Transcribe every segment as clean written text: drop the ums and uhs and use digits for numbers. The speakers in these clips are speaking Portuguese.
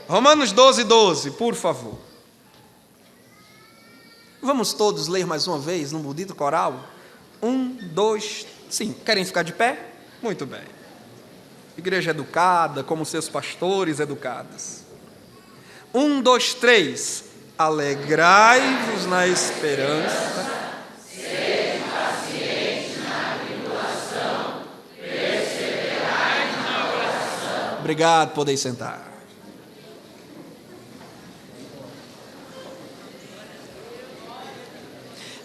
Romanos 12, 12, por favor. Vamos todos ler mais uma vez, num bonito coral? 1, 2, sim. Querem ficar de pé? Muito bem. Igreja educada, como seus pastores educados. 1, 2, 3. Alegrai-vos na esperança. Sede pacientes na tribulação. Perseverai na oração. Obrigado, podeis sentar.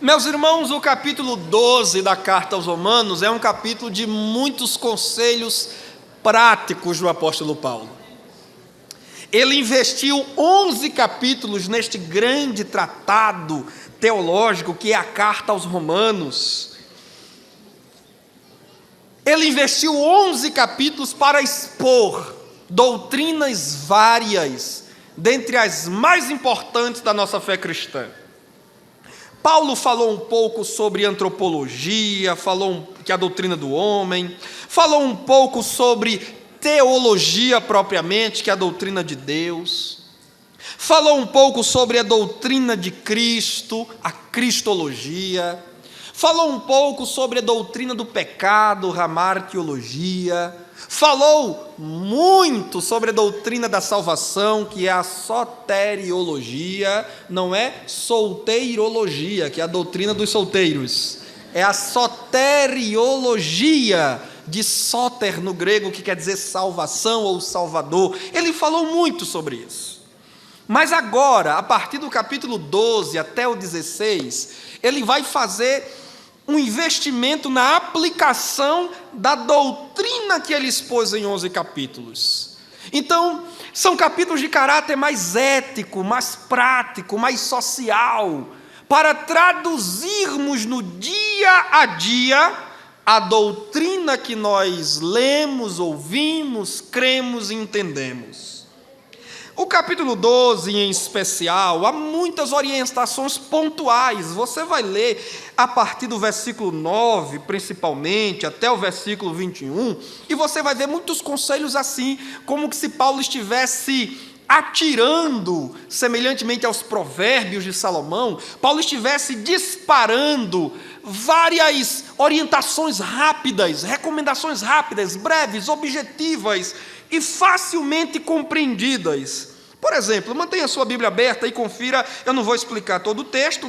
Meus irmãos, o capítulo 12 da carta aos Romanos é um capítulo de muitos conselhos práticos do apóstolo Paulo. Ele investiu 11 capítulos neste grande tratado teológico que é a carta aos Romanos. Ele investiu 11 capítulos para expor doutrinas várias, dentre as mais importantes da nossa fé cristã. Paulo falou um pouco sobre antropologia, falou que a doutrina do homem, falou um pouco sobre teologia propriamente, que é a doutrina de Deus, falou um pouco sobre a doutrina de Cristo, a cristologia, falou um pouco sobre a doutrina do pecado, a martiologia, falou muito sobre a doutrina da salvação, que é a soteriologia, não é solteirologia, que é a doutrina dos solteiros, é a soteriologia, de soter no grego, que quer dizer salvação ou salvador. Ele falou muito sobre isso. Mas agora, a partir do capítulo 12 até o 16, ele vai fazer um investimento na aplicação da doutrina que ele expôs em 11 capítulos. Então, são capítulos de caráter mais ético, mais prático, mais social, para traduzirmos no dia a dia a doutrina que nós lemos, ouvimos, cremos e entendemos. O capítulo 12, em especial, há muitas orientações pontuais. Você vai ler a partir do versículo 9, principalmente, até o versículo 21, e você vai ver muitos conselhos assim, como que se Paulo estivesse atirando, semelhantemente aos provérbios de Salomão, Paulo estivesse disparando várias orientações rápidas, recomendações rápidas, breves, objetivas e facilmente compreendidas. Por exemplo, mantenha a sua Bíblia aberta e confira, eu não vou explicar todo o texto,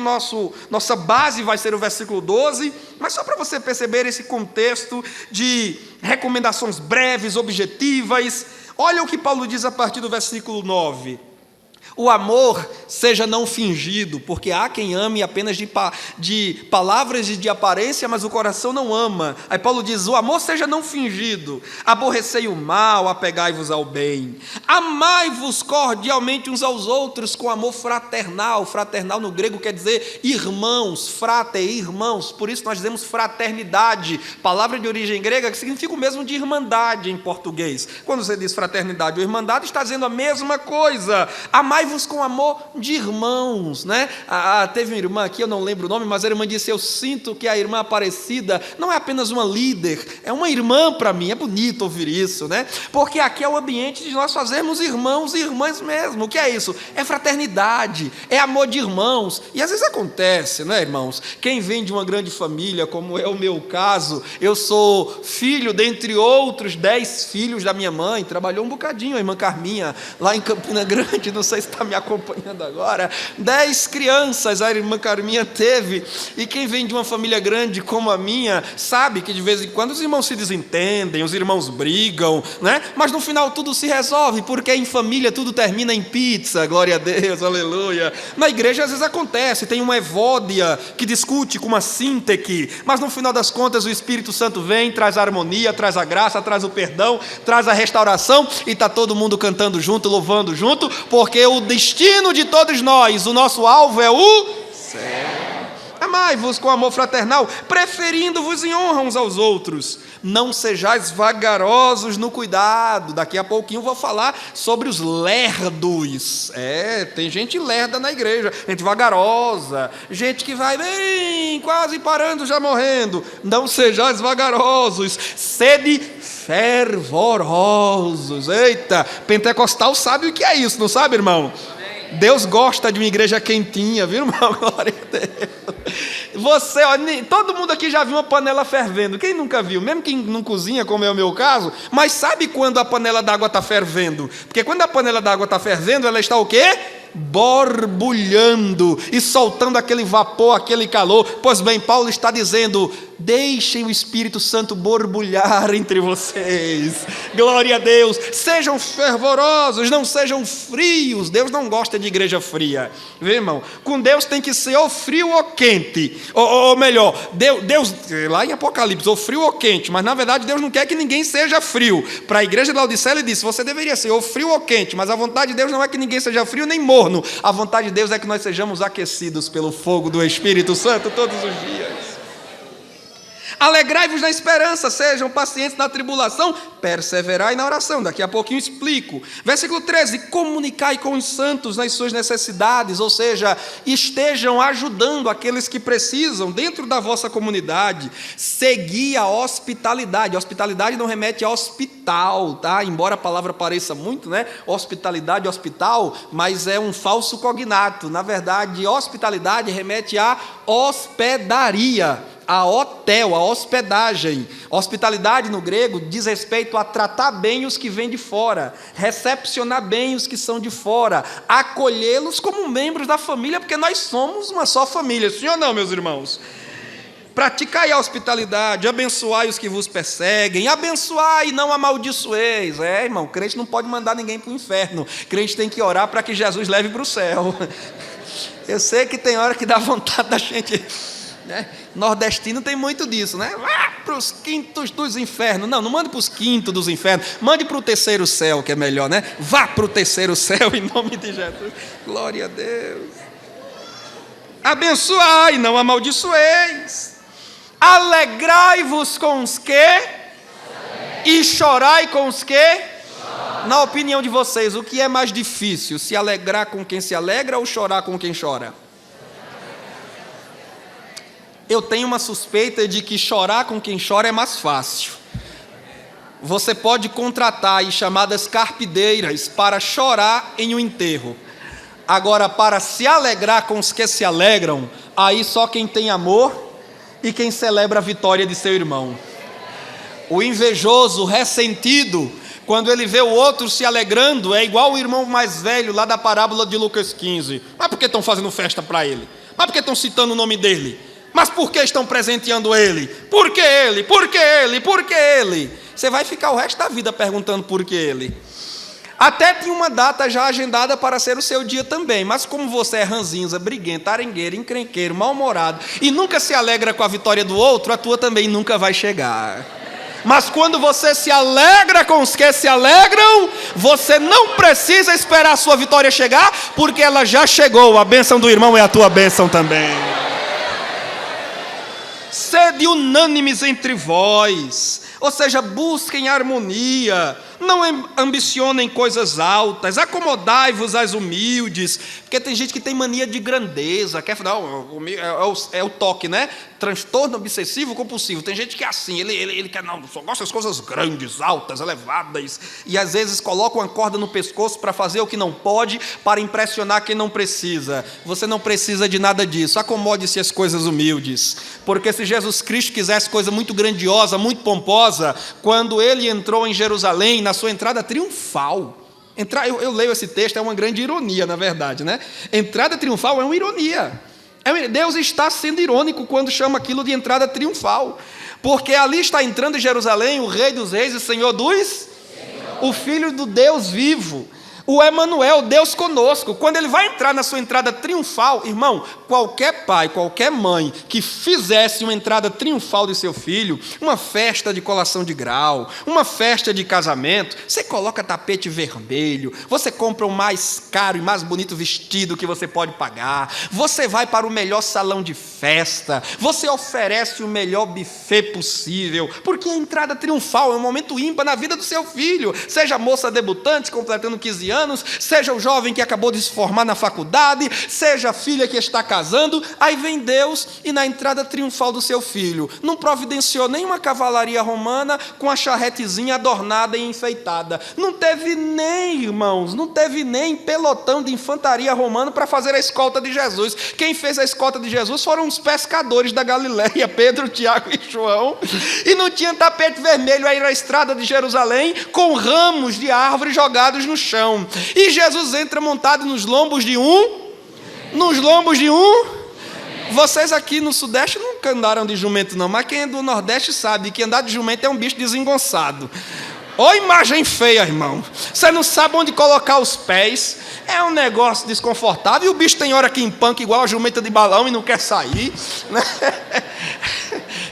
nossa base vai ser o versículo 12, mas só para você perceber esse contexto de recomendações breves, objetivas. Olha o que Paulo diz a partir do versículo 9. O amor seja não fingido, porque há quem ame apenas de palavras e de aparência, mas o coração não ama. Aí Paulo diz, o amor seja não fingido, aborrecei o mal, apegai-vos ao bem. Amai-vos cordialmente uns aos outros com amor fraternal. Fraternal no grego quer dizer irmãos, frater, irmãos, por isso nós dizemos fraternidade, palavra de origem grega que significa o mesmo de irmandade em português. Quando você diz fraternidade ou irmandade, está dizendo a mesma coisa. Amai-vos com amor de irmãos, né? Teve uma irmã aqui, eu não lembro o nome, mas a irmã disse, eu sinto que a irmã Aparecida não é apenas uma líder, é uma irmã para mim. É bonito ouvir isso, né? Porque aqui é o ambiente de nós fazermos irmãos e irmãs mesmo. O que é isso? É fraternidade, é amor de irmãos. E às vezes acontece, né, irmãos? Quem vem de uma grande família, como é o meu caso, eu sou filho, dentre outros 10 filhos da minha mãe, trabalhou um bocadinho a irmã Carminha, lá em Campina Grande, não sei se está me acompanhando agora, 10 crianças a irmã Carminha teve, e quem vem de uma família grande como a minha, sabe que de vez em quando os irmãos se desentendem, os irmãos brigam, né? Mas no final tudo se resolve, porque em família tudo termina em pizza, glória a Deus, aleluia. Na igreja às vezes acontece, tem uma Evódia que discute com uma Sinteque, mas no final das contas o Espírito Santo vem, traz a harmonia, traz a graça, traz o perdão, traz a restauração, e está todo mundo cantando junto, louvando junto, porque o destino de todos nós, o nosso alvo é o céu. Amai-vos com amor fraternal, preferindo-vos em honra uns aos outros, não sejais vagarosos no cuidado. Daqui a pouquinho eu vou falar sobre os lerdos. Tem gente lerda na igreja, gente vagarosa, gente que vai bem, quase parando, já morrendo. Não sejais vagarosos, sede fervorosos. Eita, pentecostal sabe o que é isso, não sabe, irmão? Deus gosta de uma igreja quentinha, viu, irmão? Glória a Deus. Todo mundo aqui já viu uma panela fervendo. Quem nunca viu? Mesmo quem não cozinha, como é o meu caso, mas sabe quando a panela d'água está fervendo? Porque quando a panela d'água está fervendo, ela está o quê? Borbulhando e soltando aquele vapor, aquele calor. Pois bem, Paulo está dizendo: deixem o Espírito Santo borbulhar entre vocês. Glória a Deus. Sejam fervorosos, não sejam frios. Deus não gosta de igreja fria, viu, irmão? Com Deus tem que ser ou frio ou quente, ou melhor, Deus, lá em Apocalipse, ou frio ou quente, mas na verdade Deus não quer que ninguém seja frio. Para a igreja de Laodiceia ele disse: você deveria ser ou frio ou quente, mas a vontade de Deus não é que ninguém seja frio nem morno. A vontade de Deus é que nós sejamos aquecidos pelo fogo do Espírito Santo todos os dias. Alegrai-vos na esperança, sejam pacientes na tribulação, perseverai na oração. Daqui a pouquinho explico. Versículo 13: comunicai com os santos nas suas necessidades, ou seja, estejam ajudando aqueles que precisam dentro da vossa comunidade. Segui a hospitalidade. Hospitalidade não remete a hospital, tá? Embora a palavra pareça muito, né? Hospitalidade, hospital, mas é um falso cognato. Na verdade, hospitalidade remete a hospedaria, a hotel, a hospedagem. Hospitalidade no grego diz respeito a tratar bem os que vêm de fora, recepcionar bem os que são de fora, acolhê-los como membros da família, porque nós somos uma só família, sim ou não, meus irmãos? Praticai a hospitalidade, abençoai os que vos perseguem, abençoai e não amaldiçoeis. Irmão, crente não pode mandar ninguém para o inferno, crente tem que orar para que Jesus leve para o céu. Eu sei que tem hora que dá vontade da gente, né? Nordestino tem muito disso, né? Vá para os quintos dos infernos. Não mande para os quintos dos infernos, mande para o terceiro céu, que é melhor, né? Vá para o terceiro céu em nome de Jesus. Glória a Deus. Abençoai, não amaldiçoeis. Alegrai-vos com os que e chorai com os que. Na opinião de vocês, o que é mais difícil? Se alegrar com quem se alegra ou chorar com quem chora? Eu tenho uma suspeita de que chorar com quem chora é mais fácil. Você pode contratar as chamadas carpideiras para chorar em um enterro. Agora, para se alegrar com os que se alegram, aí só quem tem amor e quem celebra a vitória de seu irmão. O invejoso, ressentido, quando ele vê o outro se alegrando, é igual o irmão mais velho lá da parábola de Lucas 15. Mas por que estão fazendo festa para ele? Mas por que estão citando o nome dele? Mas por que estão presenteando ele? Por que ele? Por que ele? Por que ele? Você vai ficar o resto da vida perguntando por que ele. Até tinha uma data já agendada para ser o seu dia também, mas como você é ranzinza, briguento, arengueiro, encrenqueiro, mal-humorado e nunca se alegra com a vitória do outro, a tua também nunca vai chegar. Mas quando você se alegra com os que se alegram, você não precisa esperar a sua vitória chegar, porque ela já chegou. A bênção do irmão é a tua bênção também. Sede unânimes entre vós, ou seja, busquem harmonia, não ambicionem coisas altas, acomodai-vos às humildes, porque tem gente que tem mania de grandeza, quer falar, é o toque, né? Transtorno obsessivo compulsivo. Tem gente que é assim, ele quer, não, só gosta das coisas grandes, altas, elevadas, e às vezes coloca uma corda no pescoço para fazer o que não pode, para impressionar quem não precisa. Você não precisa de nada disso, acomode-se às coisas humildes, porque se Jesus Cristo quisesse coisa muito grandiosa, muito pomposa, quando ele entrou em Jerusalém, na sua entrada triunfal, eu leio esse texto, é uma grande ironia, na verdade, né? Entrada triunfal é uma ironia. Deus está sendo irônico quando chama aquilo de entrada triunfal, porque ali está entrando em Jerusalém o Rei dos Reis e Senhor dos, o Filho do Deus vivo. O Emanuel, Deus conosco, quando ele vai entrar na sua entrada triunfal, irmão, qualquer pai, qualquer mãe que fizesse uma entrada triunfal de seu filho, uma festa de colação de grau, uma festa de casamento, você coloca tapete vermelho, você compra o mais caro e mais bonito vestido que você pode pagar, você vai para o melhor salão de festa, você oferece o melhor buffet possível, porque a entrada triunfal é um momento ímpar na vida do seu filho, seja a moça debutante completando 15 anos, seja o jovem que acabou de se formar na faculdade, seja a filha que está casando, aí vem Deus e na entrada triunfal do seu filho, não providenciou nenhuma cavalaria romana com a charretezinha adornada e enfeitada, não teve nem, irmãos, não teve nem pelotão de infantaria romana para fazer a escolta de Jesus. Quem fez a escolta de Jesus foram os pescadores da Galileia, Pedro, Tiago e João, e não tinha tapete vermelho aí na estrada de Jerusalém com ramos de árvore jogados no chão. E Jesus entra montado nos lombos de um. Vocês aqui no Sudeste nunca andaram de jumento não, mas quem é do Nordeste sabe que andar de jumento é um bicho desengonçado. Ô imagem feia, irmão. Você não sabe onde colocar os pés. É um negócio desconfortável. E o bicho tem hora que empanca igual a jumenta de balão e não quer sair.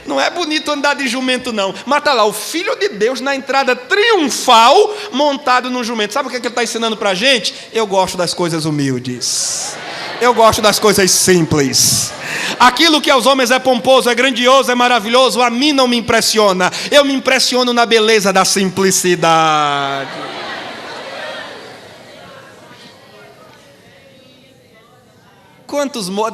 Não é bonito andar de jumento não. Mas está lá, o Filho de Deus na entrada triunfal, montado num jumento. Sabe o que ele está ensinando para a gente? Eu gosto das coisas humildes. Eu gosto das coisas simples. Aquilo que aos homens é pomposo, é grandioso, é maravilhoso, a mim não me impressiona. Eu me impressiono na beleza da simplicidade.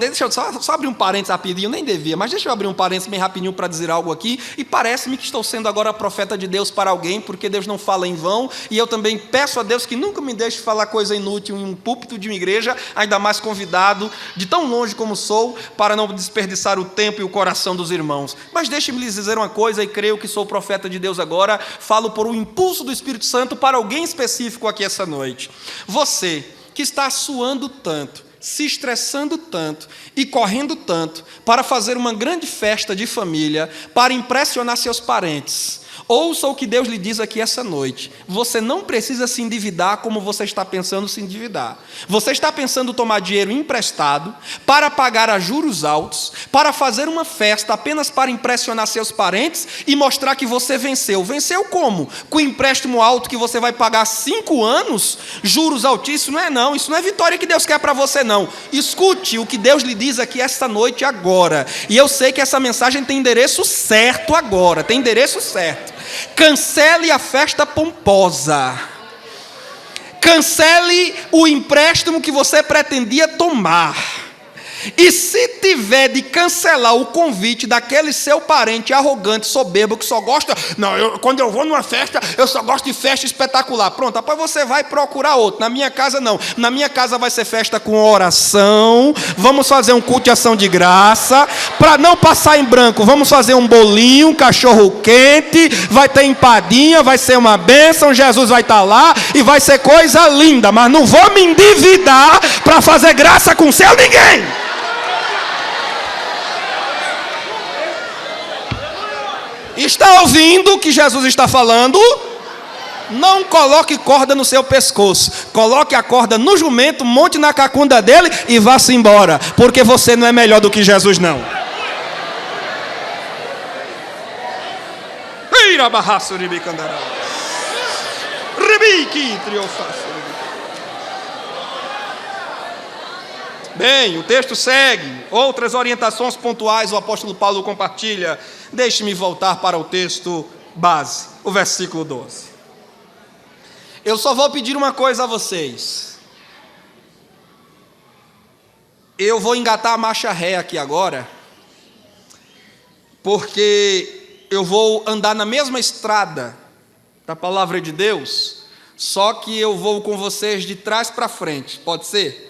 Deixa eu só abrir um parênteses rapidinho, nem devia, mas deixa eu abrir um parênteses bem rapidinho para dizer algo aqui, e parece-me que estou sendo agora profeta de Deus para alguém, porque Deus não fala em vão, e eu também peço a Deus que nunca me deixe falar coisa inútil em um púlpito de uma igreja, ainda mais convidado, de tão longe como sou, para não desperdiçar o tempo e o coração dos irmãos. Mas deixe-me lhes dizer uma coisa, e creio que sou profeta de Deus agora, falo por um impulso do Espírito Santo para alguém específico aqui essa noite. Você que está suando tanto, se estressando tanto e correndo tanto para fazer uma grande festa de família, para impressionar seus parentes, ouça o que Deus lhe diz aqui essa noite. Você não precisa se endividar como você está pensando se endividar. Você está pensando tomar dinheiro emprestado para pagar a juros altos, para fazer uma festa apenas para impressionar seus parentes e mostrar que você venceu. Venceu como? Com empréstimo alto que você vai pagar 5 anos? Juros altíssimos? Não, isso não é vitória que Deus quer para você não. Escute o que Deus lhe diz aqui esta noite agora. E eu sei que essa mensagem tem endereço certo agora, tem endereço certo. Cancele a festa pomposa. Cancele o empréstimo que você pretendia tomar. E se tiver de cancelar o convite daquele seu parente arrogante, soberbo, que só gosta... quando eu vou numa festa, eu só gosto de festa espetacular. Pronto, depois você vai procurar outro. Na minha casa não. Na minha casa vai ser festa com oração. Vamos fazer um culto de ação de graça. Para não passar em branco, vamos fazer um bolinho, um cachorro quente. Vai ter empadinha, vai ser uma bênção. Jesus vai estar lá e vai ser coisa linda. Mas não vou me endividar para fazer graça com seu ninguém. Está ouvindo o que Jesus está falando? Não coloque corda no seu pescoço. Coloque a corda no jumento, monte na cacunda dele e vá-se embora. Porque você não é melhor do que Jesus, não. Bem, o texto segue. Outras orientações pontuais o apóstolo Paulo compartilha. Deixe-me voltar para o texto base, o versículo 12. Eu só vou pedir uma coisa a vocês. Eu vou engatar a marcha ré aqui agora, porque eu vou andar na mesma estrada da palavra de Deus, só que eu vou com vocês de trás para frente, pode ser?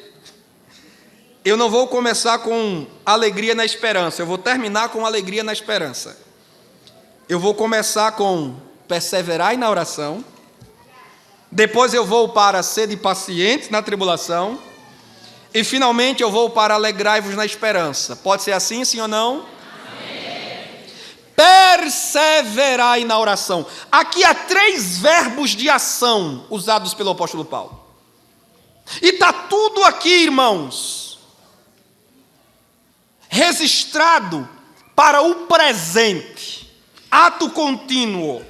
Eu não vou começar com alegria na esperança, eu vou terminar com alegria na esperança. Eu vou começar com perseverai na oração, depois eu vou para sede pacientes na tribulação, e finalmente eu vou para alegrai-vos na esperança. Pode ser assim, sim ou não? Amém. Perseverai na oração. Aqui há 3 verbos de ação usados pelo apóstolo Paulo. E está tudo aqui, irmãos, registrado para o presente, ato contínuo.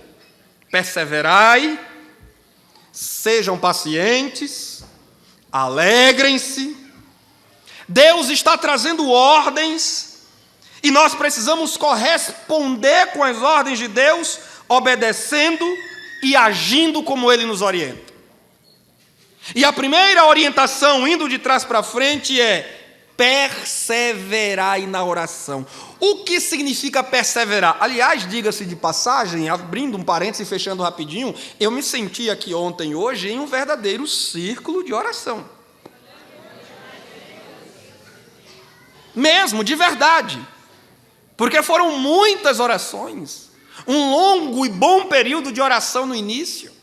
Perseverai, sejam pacientes, alegrem-se. Deus está trazendo ordens e nós precisamos corresponder com as ordens de Deus, obedecendo e agindo como Ele nos orienta. E a primeira orientação, indo de trás para frente, é perseverai na oração. O que significa perseverar? Aliás, diga-se de passagem, abrindo um parênteses e fechando rapidinho, eu me senti aqui ontem e hoje em um verdadeiro círculo de oração. Mesmo, de verdade. Porque foram muitas orações, um longo e bom período de oração no início.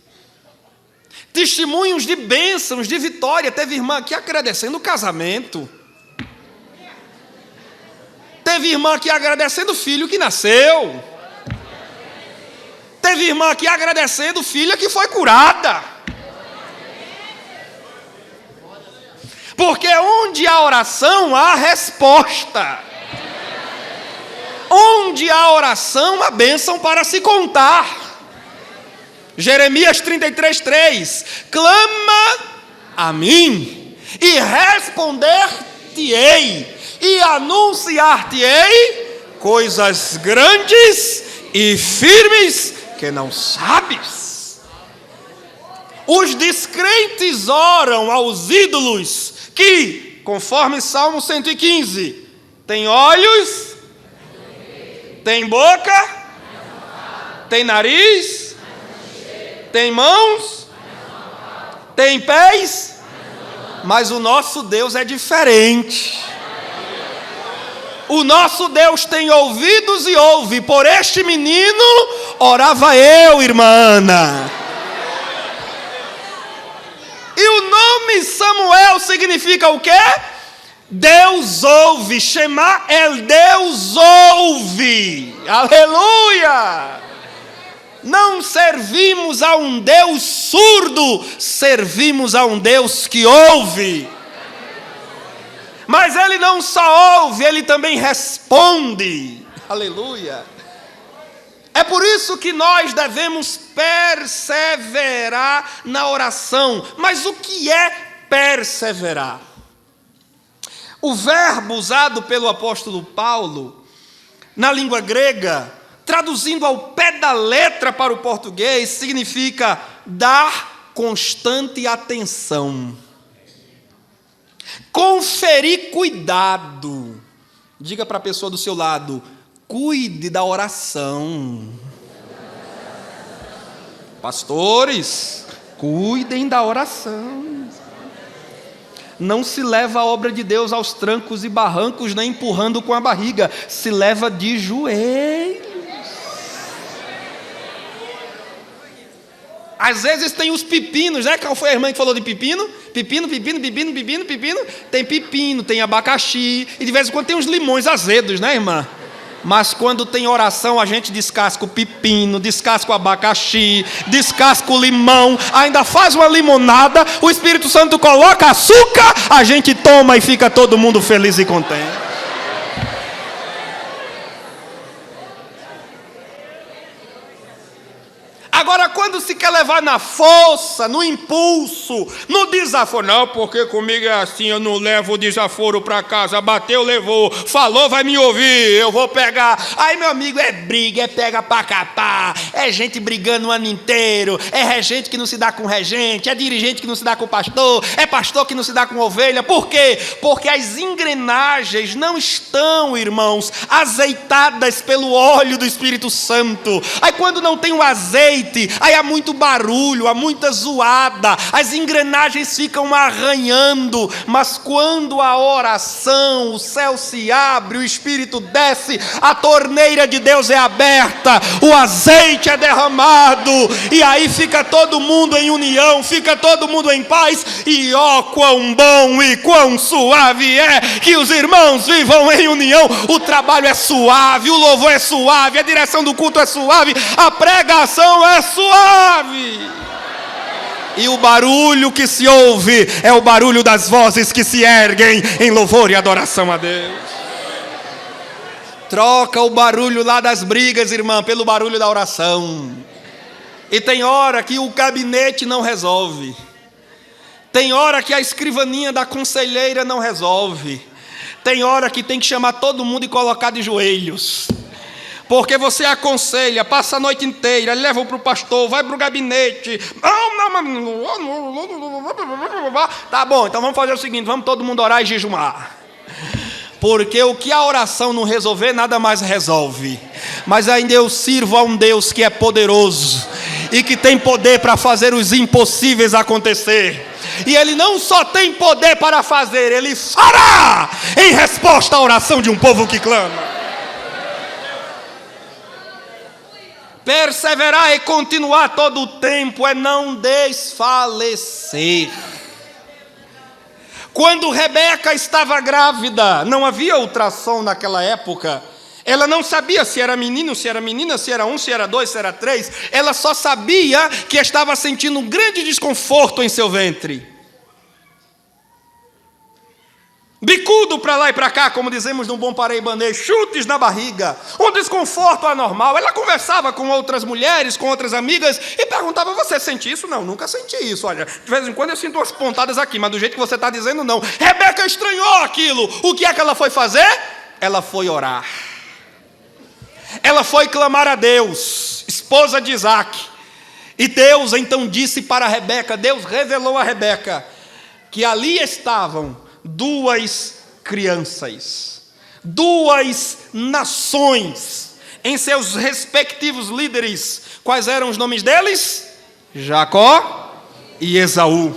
Testemunhos de bênçãos, de vitória. Teve irmã aqui agradecendo o casamento. Teve irmã aqui agradecendo o filho que nasceu. Teve irmã aqui agradecendo filha que foi curada. Porque onde há oração, há resposta. Onde há oração, há bênção para se contar. Jeremias 33:3, clama a mim, e responder-te-ei, e anunciar-te-ei coisas grandes e firmes que não sabes. Os descrentes oram aos ídolos que, conforme Salmo 115, tem olhos, tem boca, tem nariz, tem mãos, tem pés, mas o nosso Deus é diferente. O nosso Deus tem ouvidos e ouve. Por este menino orava eu, irmã Ana. E o nome Samuel significa o quê? Deus ouve. Shema el Deus ouve. Aleluia! Não servimos a um Deus surdo, servimos a um Deus que ouve. Mas Ele não só ouve, Ele também responde. Aleluia. É por isso que nós devemos perseverar na oração. Mas o que é perseverar? O verbo usado pelo apóstolo Paulo, na língua grega, traduzindo ao pé da letra para o português, significa dar constante atenção. Conferir cuidado. Diga para a pessoa do seu lado, cuide da oração. Pastores, cuidem da oração. Não se leva a obra de Deus aos trancos e barrancos, nem empurrando com a barriga. Se leva de joelhos. Às vezes tem os pepinos, né? Qual foi a irmã que falou de pepino? Pepino. Tem pepino, tem abacaxi. E de vez em quando tem uns limões azedos, né, irmã? Mas quando tem oração, a gente descasca o pepino, descasca o abacaxi, descasca o limão, ainda faz uma limonada, o Espírito Santo coloca açúcar, a gente toma e fica todo mundo feliz e contente. Agora, quando se quer levar na força, no impulso, no desaforo, não, porque comigo é assim, eu não levo o desaforo para casa, bateu, levou, falou, vai me ouvir, eu vou pegar. Aí, meu amigo, é briga, é pega para capar, é gente brigando o ano inteiro, é regente que não se dá com regente, é dirigente que não se dá com pastor, é pastor que não se dá com ovelha. Por quê? Porque as engrenagens não estão, irmãos, azeitadas pelo óleo do Espírito Santo. Aí, quando não tem o azeite, aí há muito barulho, há muita zoada, as engrenagens ficam arranhando. Mas quando a oração, o céu se abre, o Espírito desce, a torneira de Deus é aberta, o azeite é derramado, e aí fica todo mundo em união, fica todo mundo em paz. E ó, quão bom e quão suave é que os irmãos vivam em união. O trabalho é suave, o louvor é suave, a direção do culto é suave, a pregação é suave. E o barulho que se ouve é o barulho das vozes que se erguem em louvor e adoração a Deus. Troca o barulho lá das brigas, irmã, pelo barulho da oração. E tem hora que o gabinete não resolve. Tem hora que a escrivaninha da conselheira não resolve. Tem hora que tem que chamar todo mundo e colocar de joelhos. Porque você aconselha, passa a noite inteira, leva para o pastor, vai para o gabinete. Tá bom, então vamos fazer o seguinte, vamos todo mundo orar e jejumar. Porque o que a oração não resolver, nada mais resolve. Mas ainda eu sirvo a um Deus que é poderoso e que tem poder para fazer os impossíveis acontecer. E Ele não só tem poder para fazer, Ele fará em resposta à oração de um povo que clama. Perseverar e continuar todo o tempo é não desfalecer. Quando Rebeca estava grávida, não havia ultrassom naquela época. Ela não sabia se era menino, se era menina, se era 1, se era 2, se era 3. Ela só sabia que estava sentindo um grande desconforto em seu ventre. Bicudo para lá e para cá, como dizemos no bom paraibanês, chutes na barriga, um desconforto anormal. Ela conversava com outras mulheres, com outras amigas e perguntava, você sente isso? Não, nunca senti isso. Olha, de vez em quando eu sinto umas pontadas aqui, mas do jeito que você está dizendo, não. Rebeca estranhou aquilo. O que é que ela foi fazer? Ela foi orar. Ela foi clamar a Deus, esposa de Isaac. E Deus então disse para Rebeca, Deus revelou a Rebeca, que ali estavam duas crianças, duas nações, em seus respectivos líderes. Quais eram os nomes deles? Jacó e Esaú,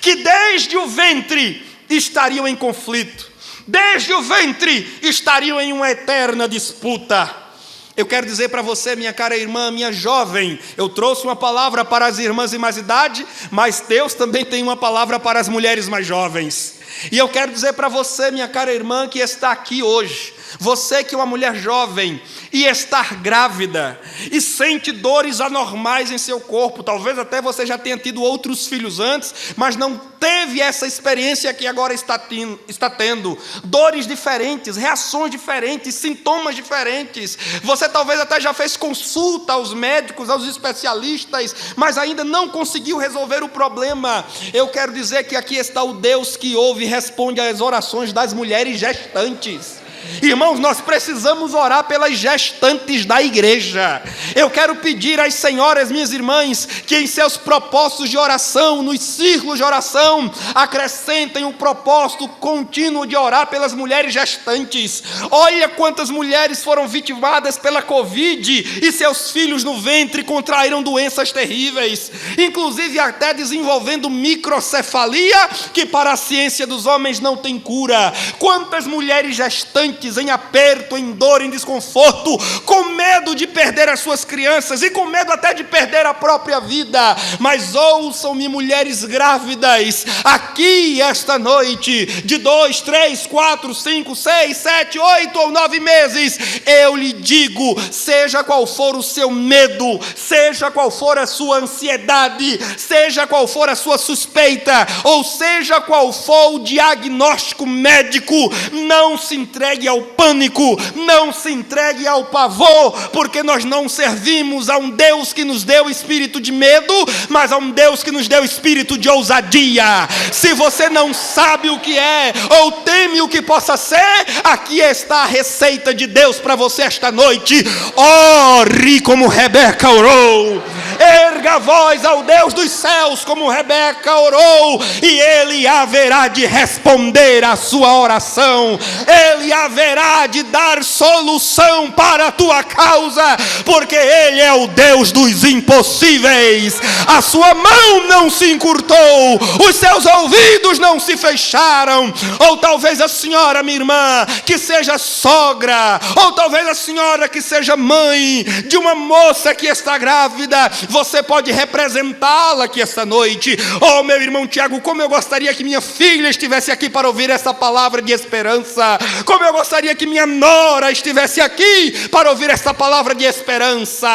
que desde o ventre estariam em conflito, desde o ventre estariam em uma eterna disputa. Eu quero dizer para você, minha cara irmã, minha jovem, eu trouxe uma palavra para as irmãs de mais idade, mas Deus também tem uma palavra para as mulheres mais jovens. E eu quero dizer para você, minha cara irmã, que está aqui hoje, você que é uma mulher jovem e está grávida e sente dores anormais em seu corpo, talvez até você já tenha tido outros filhos antes, mas não teve essa experiência que agora está tendo, dores diferentes, reações diferentes, sintomas diferentes. Você talvez até já fez consulta aos médicos, aos especialistas, mas ainda não conseguiu resolver o problema. Eu quero dizer que aqui está o Deus que ouve e responde às orações das mulheres gestantes. Irmãos, nós precisamos orar pelas gestantes da igreja. Eu quero pedir às senhoras, minhas irmãs, que em seus propósitos de oração, nos círculos de oração, acrescentem o propósito contínuo de orar pelas mulheres gestantes. Olha quantas mulheres foram vitimadas pela Covid e seus filhos no ventre contraíram doenças terríveis, inclusive até desenvolvendo microcefalia, que para a ciência dos homens não tem cura. Quantas mulheres gestantes em aperto, em dor, em desconforto, com medo de perder as suas crianças e com medo até de perder a própria vida. Mas ouçam-me, mulheres grávidas, aqui esta noite, de 2, 3, 4, 5, 6, 7, 8 ou 9 meses, eu lhe digo, seja qual for o seu medo, seja qual for a sua ansiedade, seja qual for a sua suspeita, ou seja qual for o diagnóstico médico, não se entregue ao pânico, não se entregue ao pavor, porque nós não servimos a um Deus que nos deu espírito de medo, mas a um Deus que nos deu espírito de ousadia. Se você não sabe o que é, ou teme o que possa ser, aqui está a receita de Deus para você esta noite. Ore como Rebeca orou, erga a voz ao Deus dos céus como Rebeca orou, e Ele haverá de responder a sua oração, Ele haverá de dar solução para a tua causa, porque Ele é o Deus dos impossíveis. A sua mão não se encurtou, os seus ouvidos não se fecharam. Ou talvez a senhora, minha irmã, que seja sogra, ou talvez a senhora que seja mãe de uma moça que está grávida você pode representá-la aqui esta noite. Oh, meu irmão Tiago, como eu gostaria que minha filha estivesse aqui para ouvir essa palavra de esperança. Como eu gostaria que minha nora estivesse aqui para ouvir essa palavra de esperança.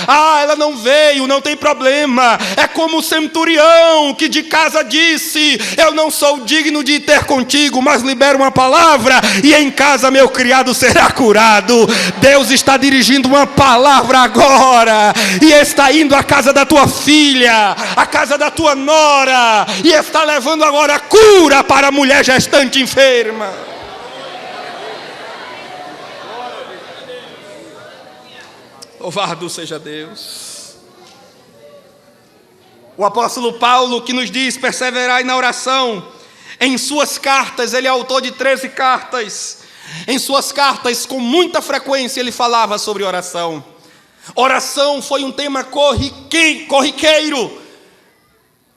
Ah, ela não veio, não tem problema. É como o centurião que de casa disse: eu não sou digno de ter contigo, mas libero uma palavra e em casa meu criado será curado. Deus está dirigindo uma palavra agora e está indo à casa da tua filha, à casa da tua nora, e está levando agora cura para a mulher gestante enferma. Louvado seja Deus. O apóstolo Paulo, que nos diz: perseverai na oração. Em suas cartas, ele é autor de 13 cartas. Em suas cartas, com muita frequência, ele falava sobre oração. Oração foi um tema corriqueiro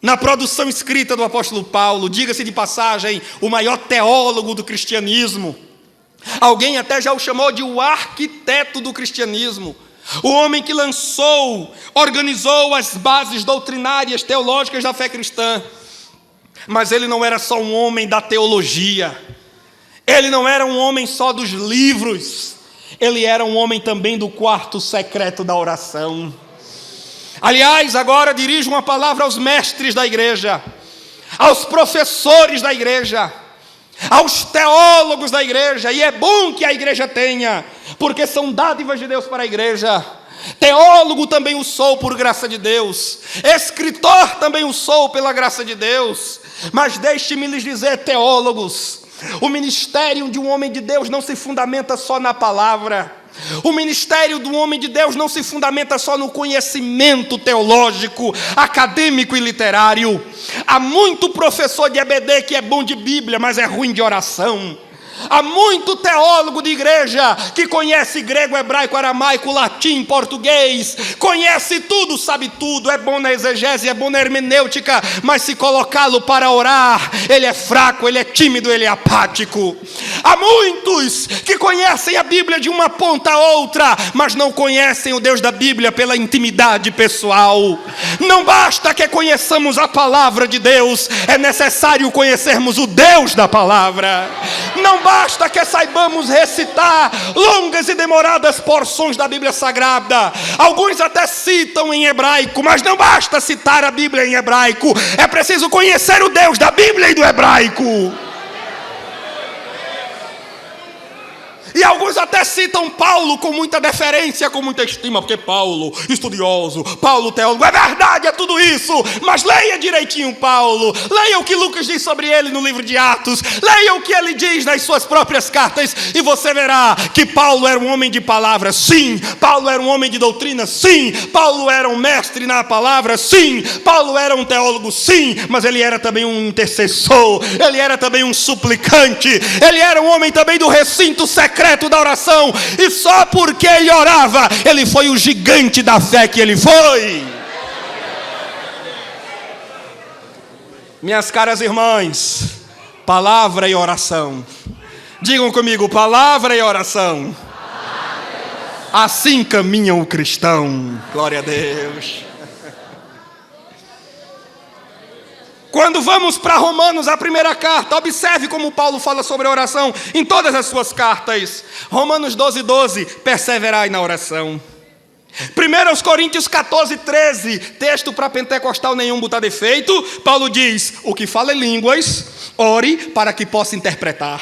na produção escrita do apóstolo Paulo. Diga-se de passagem, o maior teólogo do cristianismo. Alguém até já o chamou de o arquiteto do cristianismo. O homem que organizou as bases doutrinárias, teológicas da fé cristã. Mas ele não era só um homem da teologia. Ele não era um homem só dos livros. Ele era um homem também do quarto secreto da oração. Aliás, agora dirijo uma palavra aos mestres da igreja, aos professores da igreja, aos teólogos da igreja. E é bom que a igreja tenha, porque são dádivas de Deus para a igreja. Teólogo também o sou por graça de Deus. Escritor também o sou pela graça de Deus. Mas deixe-me lhes dizer, teólogos, o ministério de um homem de Deus não se fundamenta só na palavra. O ministério do homem de Deus não se fundamenta só no conhecimento teológico, acadêmico e literário. Há muito professor de EBD que é bom de Bíblia, mas é ruim de oração. Há muito teólogo de igreja que conhece grego, hebraico, aramaico, latim, português, conhece tudo, sabe tudo, é bom na exegese, é bom na hermenêutica, mas se colocá-lo para orar, ele é fraco, ele é tímido, ele é apático. Há muitos que conhecem a Bíblia de uma ponta a outra, mas não conhecem o Deus da Bíblia pela intimidade pessoal. Não basta que conheçamos a palavra de Deus, é necessário conhecermos o Deus da palavra. Não basta que saibamos recitar longas e demoradas porções da Bíblia Sagrada. Alguns até citam em hebraico, mas não basta citar a Bíblia em hebraico. É preciso conhecer o Deus da Bíblia e do hebraico. E alguns até citam Paulo com muita deferência, com muita estima, porque Paulo, estudioso, Paulo, teólogo, é verdade, é tudo isso, mas leia direitinho Paulo, leia o que Lucas diz sobre ele no livro de Atos, leia o que ele diz nas suas próprias cartas, e você verá que Paulo era um homem de palavra, sim, Paulo era um homem de doutrina, sim, Paulo era um mestre na palavra, sim, Paulo era um teólogo, sim, mas ele era também um intercessor, ele era também um suplicante, ele era um homem também do recinto secreto da oração, e só porque ele orava, ele foi o gigante da fé que ele foi. Minhas caras irmãs, palavra e oração. Digam comigo, palavra e oração. Assim caminha o cristão. Glória a Deus. Quando vamos para Romanos, a primeira carta, observe como Paulo fala sobre a oração em todas as suas cartas. Romanos 12:12, perseverai na oração. 1 Coríntios 14:13, texto para pentecostal nenhum botar defeito. Paulo diz: o que fala em línguas, ore para que possa interpretar.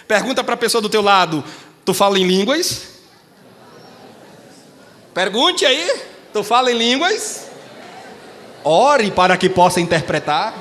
Pergunta para a pessoa do teu lado: tu fala em línguas? Pergunte aí: tu fala em línguas? Ore para que possa interpretar.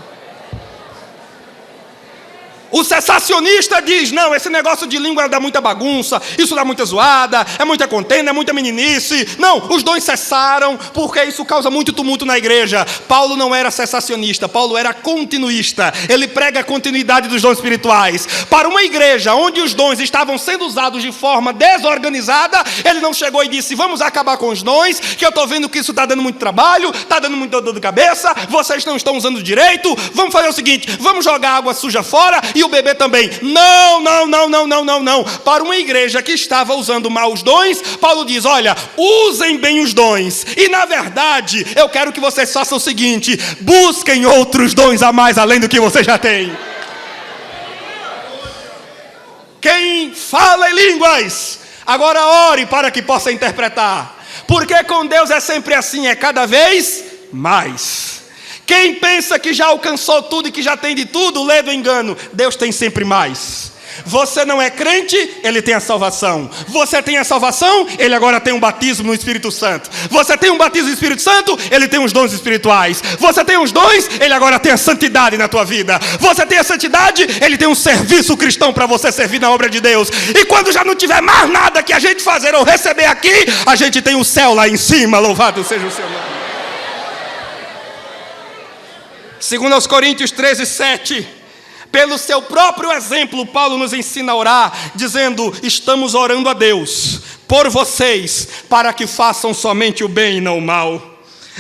O cessacionista diz: não, esse negócio de língua dá muita bagunça, isso dá muita zoada, é muita contenda, é muita meninice. Não, os dons cessaram porque isso causa muito tumulto na igreja. Paulo não era cessacionista, Paulo era continuista. Ele prega a continuidade dos dons espirituais. Para uma igreja onde os dons estavam sendo usados de forma desorganizada, ele não chegou e disse: vamos acabar com os dons, que eu estou vendo que isso está dando muito trabalho, está dando muita dor de cabeça, vocês não estão usando direito, vamos fazer o seguinte, vamos jogar água suja fora e e o bebê também. Não. Para uma igreja que estava usando mal os dons, Paulo diz, olha, usem bem os dons. E na verdade, eu quero que vocês façam o seguinte, busquem outros dons a mais além do que você já tem. Quem fala em línguas, agora ore para que possa interpretar. Porque com Deus é sempre assim, é cada vez mais. Quem pensa que já alcançou tudo e que já tem de tudo, lê do engano. Deus tem sempre mais. Você não é crente, ele tem a salvação. Você tem a salvação, ele agora tem um batismo no Espírito Santo. Você tem um batismo no Espírito Santo, ele tem os dons espirituais. Você tem os dons, ele agora tem a santidade na tua vida. Você tem a santidade, ele tem um serviço cristão para você servir na obra de Deus. E quando já não tiver mais nada que a gente fazer ou receber aqui, a gente tem o céu lá em cima, louvado seja o seu nome. Segundo aos Coríntios 13:7, pelo seu próprio exemplo, Paulo nos ensina a orar, dizendo, estamos orando a Deus, por vocês, para que façam somente o bem e não o mal.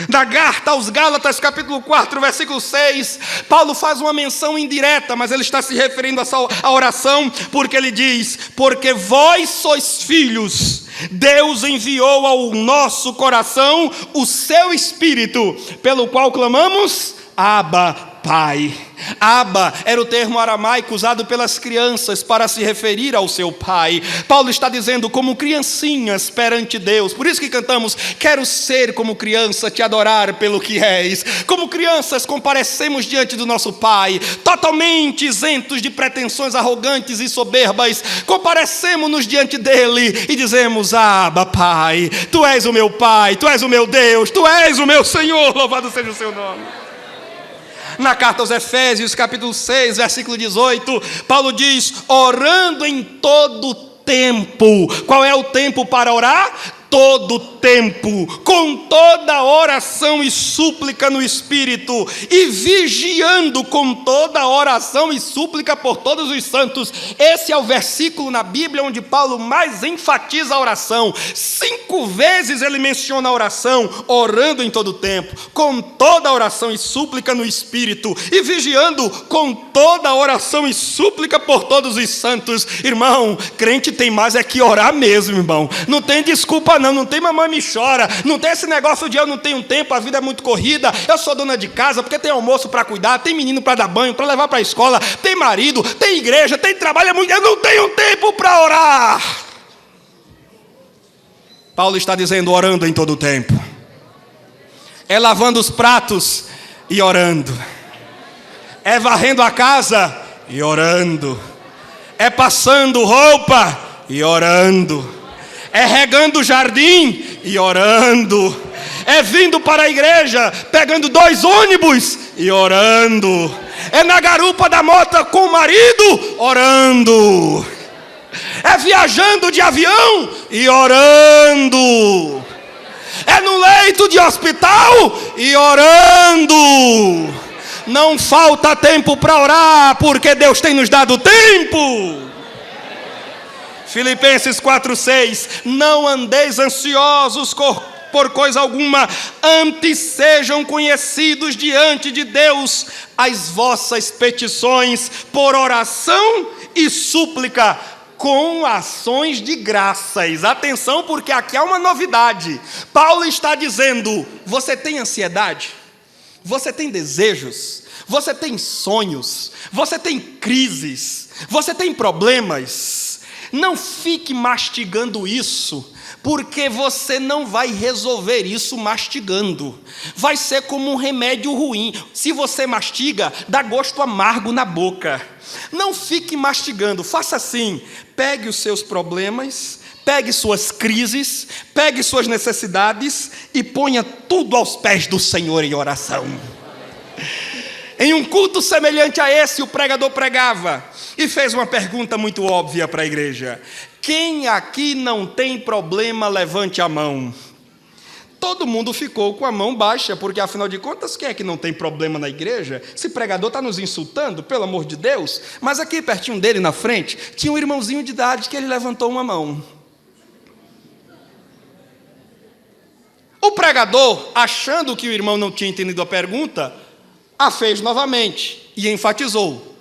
Na carta aos Gálatas, capítulo 4, versículo 6, Paulo faz uma menção indireta, mas ele está se referindo à oração, porque ele diz, porque vós sois filhos, Deus enviou ao nosso coração o seu Espírito, pelo qual clamamos, Abba, Pai. Abba era o termo aramaico usado pelas crianças para se referir ao seu pai. Paulo está dizendo, como criancinhas perante Deus. Por isso que cantamos, quero ser como criança, te adorar pelo que és. Como crianças comparecemos diante do nosso pai, totalmente isentos de pretensões arrogantes e soberbas. Comparecemos-nos diante dele e dizemos, Abba, Pai, tu és o meu pai, tu és o meu Deus, tu és o meu Senhor, louvado seja o seu nome. Na carta aos Efésios, capítulo 6, versículo 18, Paulo diz, orando em todo tempo. Qual é o tempo para orar? Todo tempo, com toda oração e súplica no Espírito, e vigiando com toda oração e súplica por todos os santos. Esse é o versículo na Bíblia onde Paulo mais enfatiza a oração. 5 vezes ele menciona a oração, orando em todo tempo, com toda oração e súplica no Espírito, e vigiando com toda oração e súplica por todos os santos. Irmão, crente tem mais é que orar mesmo, irmão. Não tem desculpa não tem mamãe me chora, não tem esse negócio de eu não tenho tempo, a vida é muito corrida, eu sou dona de casa, porque tem almoço para cuidar, tem menino para dar banho, para levar para a escola, tem marido, tem igreja, tem trabalho, eu não tenho tempo para orar. Paulo está dizendo, orando em todo o tempo. É lavando os pratos e orando. É varrendo a casa e orando. É passando roupa e orando. É regando o jardim e orando. É vindo para a igreja, pegando 2 ônibus e orando. É na garupa da moto com o marido, orando. É viajando de avião e orando. É no leito de hospital e orando. Não falta tempo para orar, porque Deus tem nos dado tempo. Filipenses 4:6, não andeis ansiosos por coisa alguma, antes sejam conhecidos diante de Deus as vossas petições por oração e súplica, com ações de graças. Atenção, porque aqui há uma novidade. Paulo está dizendo, você tem ansiedade? Você tem desejos? Você tem sonhos? Você tem crises? Você tem problemas? Não fique mastigando isso, porque você não vai resolver isso mastigando. Vai ser como um remédio ruim. Se você mastiga, dá gosto amargo na boca. Não fique mastigando, faça assim, pegue os seus problemas, pegue suas crises, pegue suas necessidades e ponha tudo aos pés do Senhor em oração. Em um culto semelhante a esse, o pregador pregava e fez uma pergunta muito óbvia para a igreja. Quem aqui não tem problema, levante a mão. Todo mundo ficou com a mão baixa, porque afinal de contas, quem é que não tem problema na igreja? Esse pregador está nos insultando, pelo amor de Deus. Mas aqui pertinho dele, na frente, tinha um irmãozinho de idade que ele levantou uma mão. O pregador, achando que o irmão não tinha entendido a pergunta, a fez novamente e enfatizou.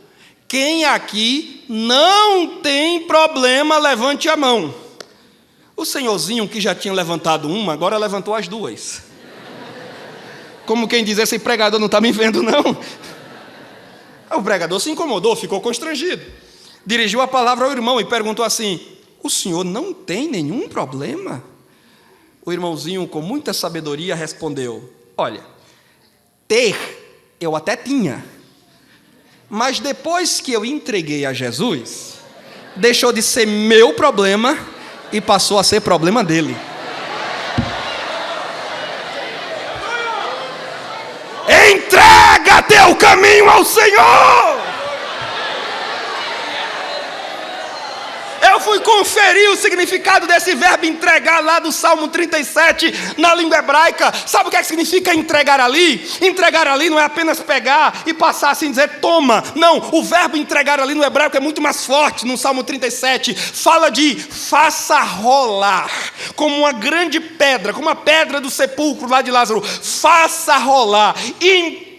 Quem aqui não tem problema, levante a mão. O senhorzinho que já tinha levantado uma, agora levantou as duas. Como quem diz, esse pregador não está me vendo, não. O pregador se incomodou, ficou constrangido. Dirigiu a palavra ao irmão e perguntou assim: o senhor não tem nenhum problema? O irmãozinho, com muita sabedoria, respondeu: olha, ter eu até tinha, mas depois que eu entreguei a Jesus, deixou de ser meu problema e passou a ser problema dele. Entrega teu caminho ao Senhor. Eu fui conferir o significado desse verbo entregar lá do Salmo 37 na língua hebraica. Sabe o que significa entregar ali? Entregar ali não é apenas pegar e passar assim e dizer toma. Não, o verbo entregar ali no hebraico é muito mais forte. No Salmo 37 fala de faça rolar, como uma grande pedra, como a pedra do sepulcro lá de Lázaro. Faça rolar, empurre.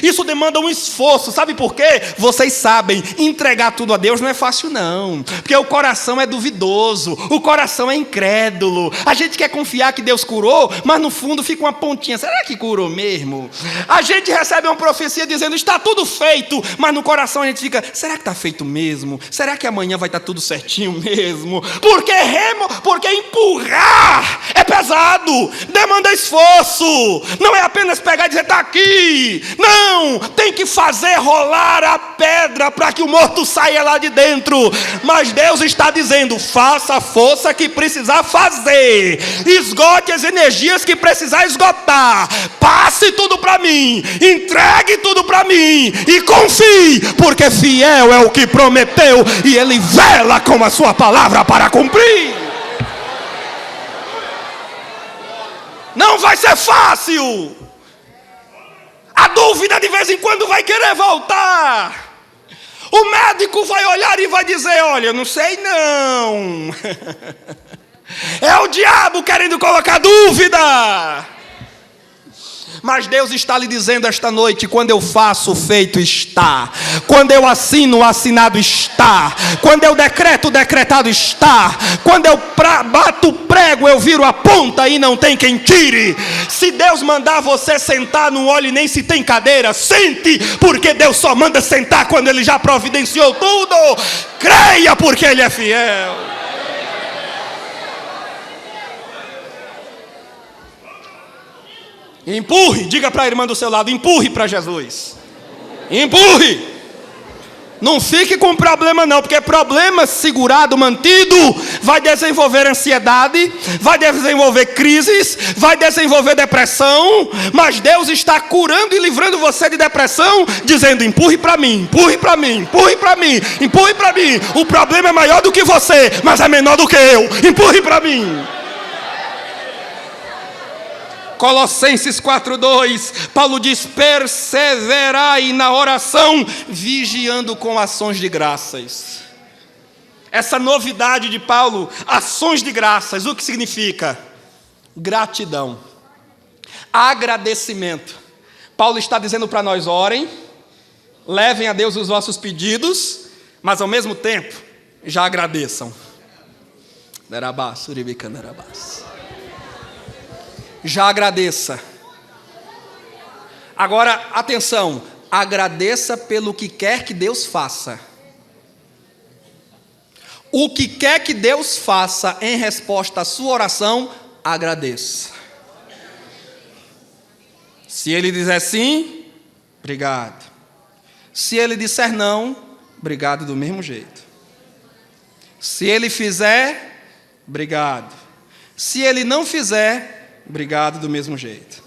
Isso demanda um esforço. Sabe por quê? Vocês sabem, entregar tudo a Deus não é fácil não, porque o coração é duvidoso, o coração é incrédulo. A gente quer confiar que Deus curou, mas no fundo fica uma pontinha: será que curou mesmo? A gente recebe uma profecia dizendo está tudo feito, mas no coração a gente fica: será que está feito mesmo? Será que amanhã vai estar tudo certinho mesmo? Porque empurrar é pesado, demanda esforço. Não é apenas pegar e dizer está aqui. Não, tem que fazer rolar a pedra para que o morto saia lá de dentro. Mas Deus está dizendo: faça a força que precisar fazer, esgote as energias que precisar esgotar, passe tudo para mim, entregue tudo para mim e confie, porque fiel é o que prometeu e Ele vela com a sua palavra para cumprir. Não vai ser fácil. A dúvida de vez em quando vai querer voltar. O médico vai olhar e vai dizer: olha, eu não sei não. É o diabo querendo colocar dúvida. Mas Deus está lhe dizendo esta noite: quando eu faço, o feito está. Quando eu assino, o assinado está. Quando eu decreto, o decretado está. Quando eu bato o prego, eu viro a ponta e não tem quem tire. Se Deus mandar você sentar, não olhe nem se tem cadeira, sente, porque Deus só manda sentar quando Ele já providenciou tudo. Creia, porque Ele é fiel. Empurre, diga para a irmã do seu lado: empurre para Jesus. Empurre. Não fique com problema não, porque problema segurado, mantido, vai desenvolver ansiedade, vai desenvolver crises, vai desenvolver depressão. Mas Deus está curando e livrando você de depressão, dizendo: empurre para mim, empurre para mim, empurre para mim, empurre para mim. O problema é maior do que você, mas é menor do que eu. Empurre para mim. Colossenses 4:2, Paulo diz: perseverai na oração, vigiando com ações de graças. Essa novidade de Paulo, ações de graças, o que significa? Gratidão, agradecimento. Paulo está dizendo para nós: orem, levem a Deus os vossos pedidos, mas ao mesmo tempo, já agradeçam. Já agradeça. Agora, atenção, agradeça pelo que quer que Deus faça. O que quer que Deus faça em resposta à sua oração, agradeça. Se Ele disser sim, obrigado. Se Ele disser não, obrigado do mesmo jeito. Se Ele fizer, obrigado. Se Ele não fizer, obrigado do mesmo jeito.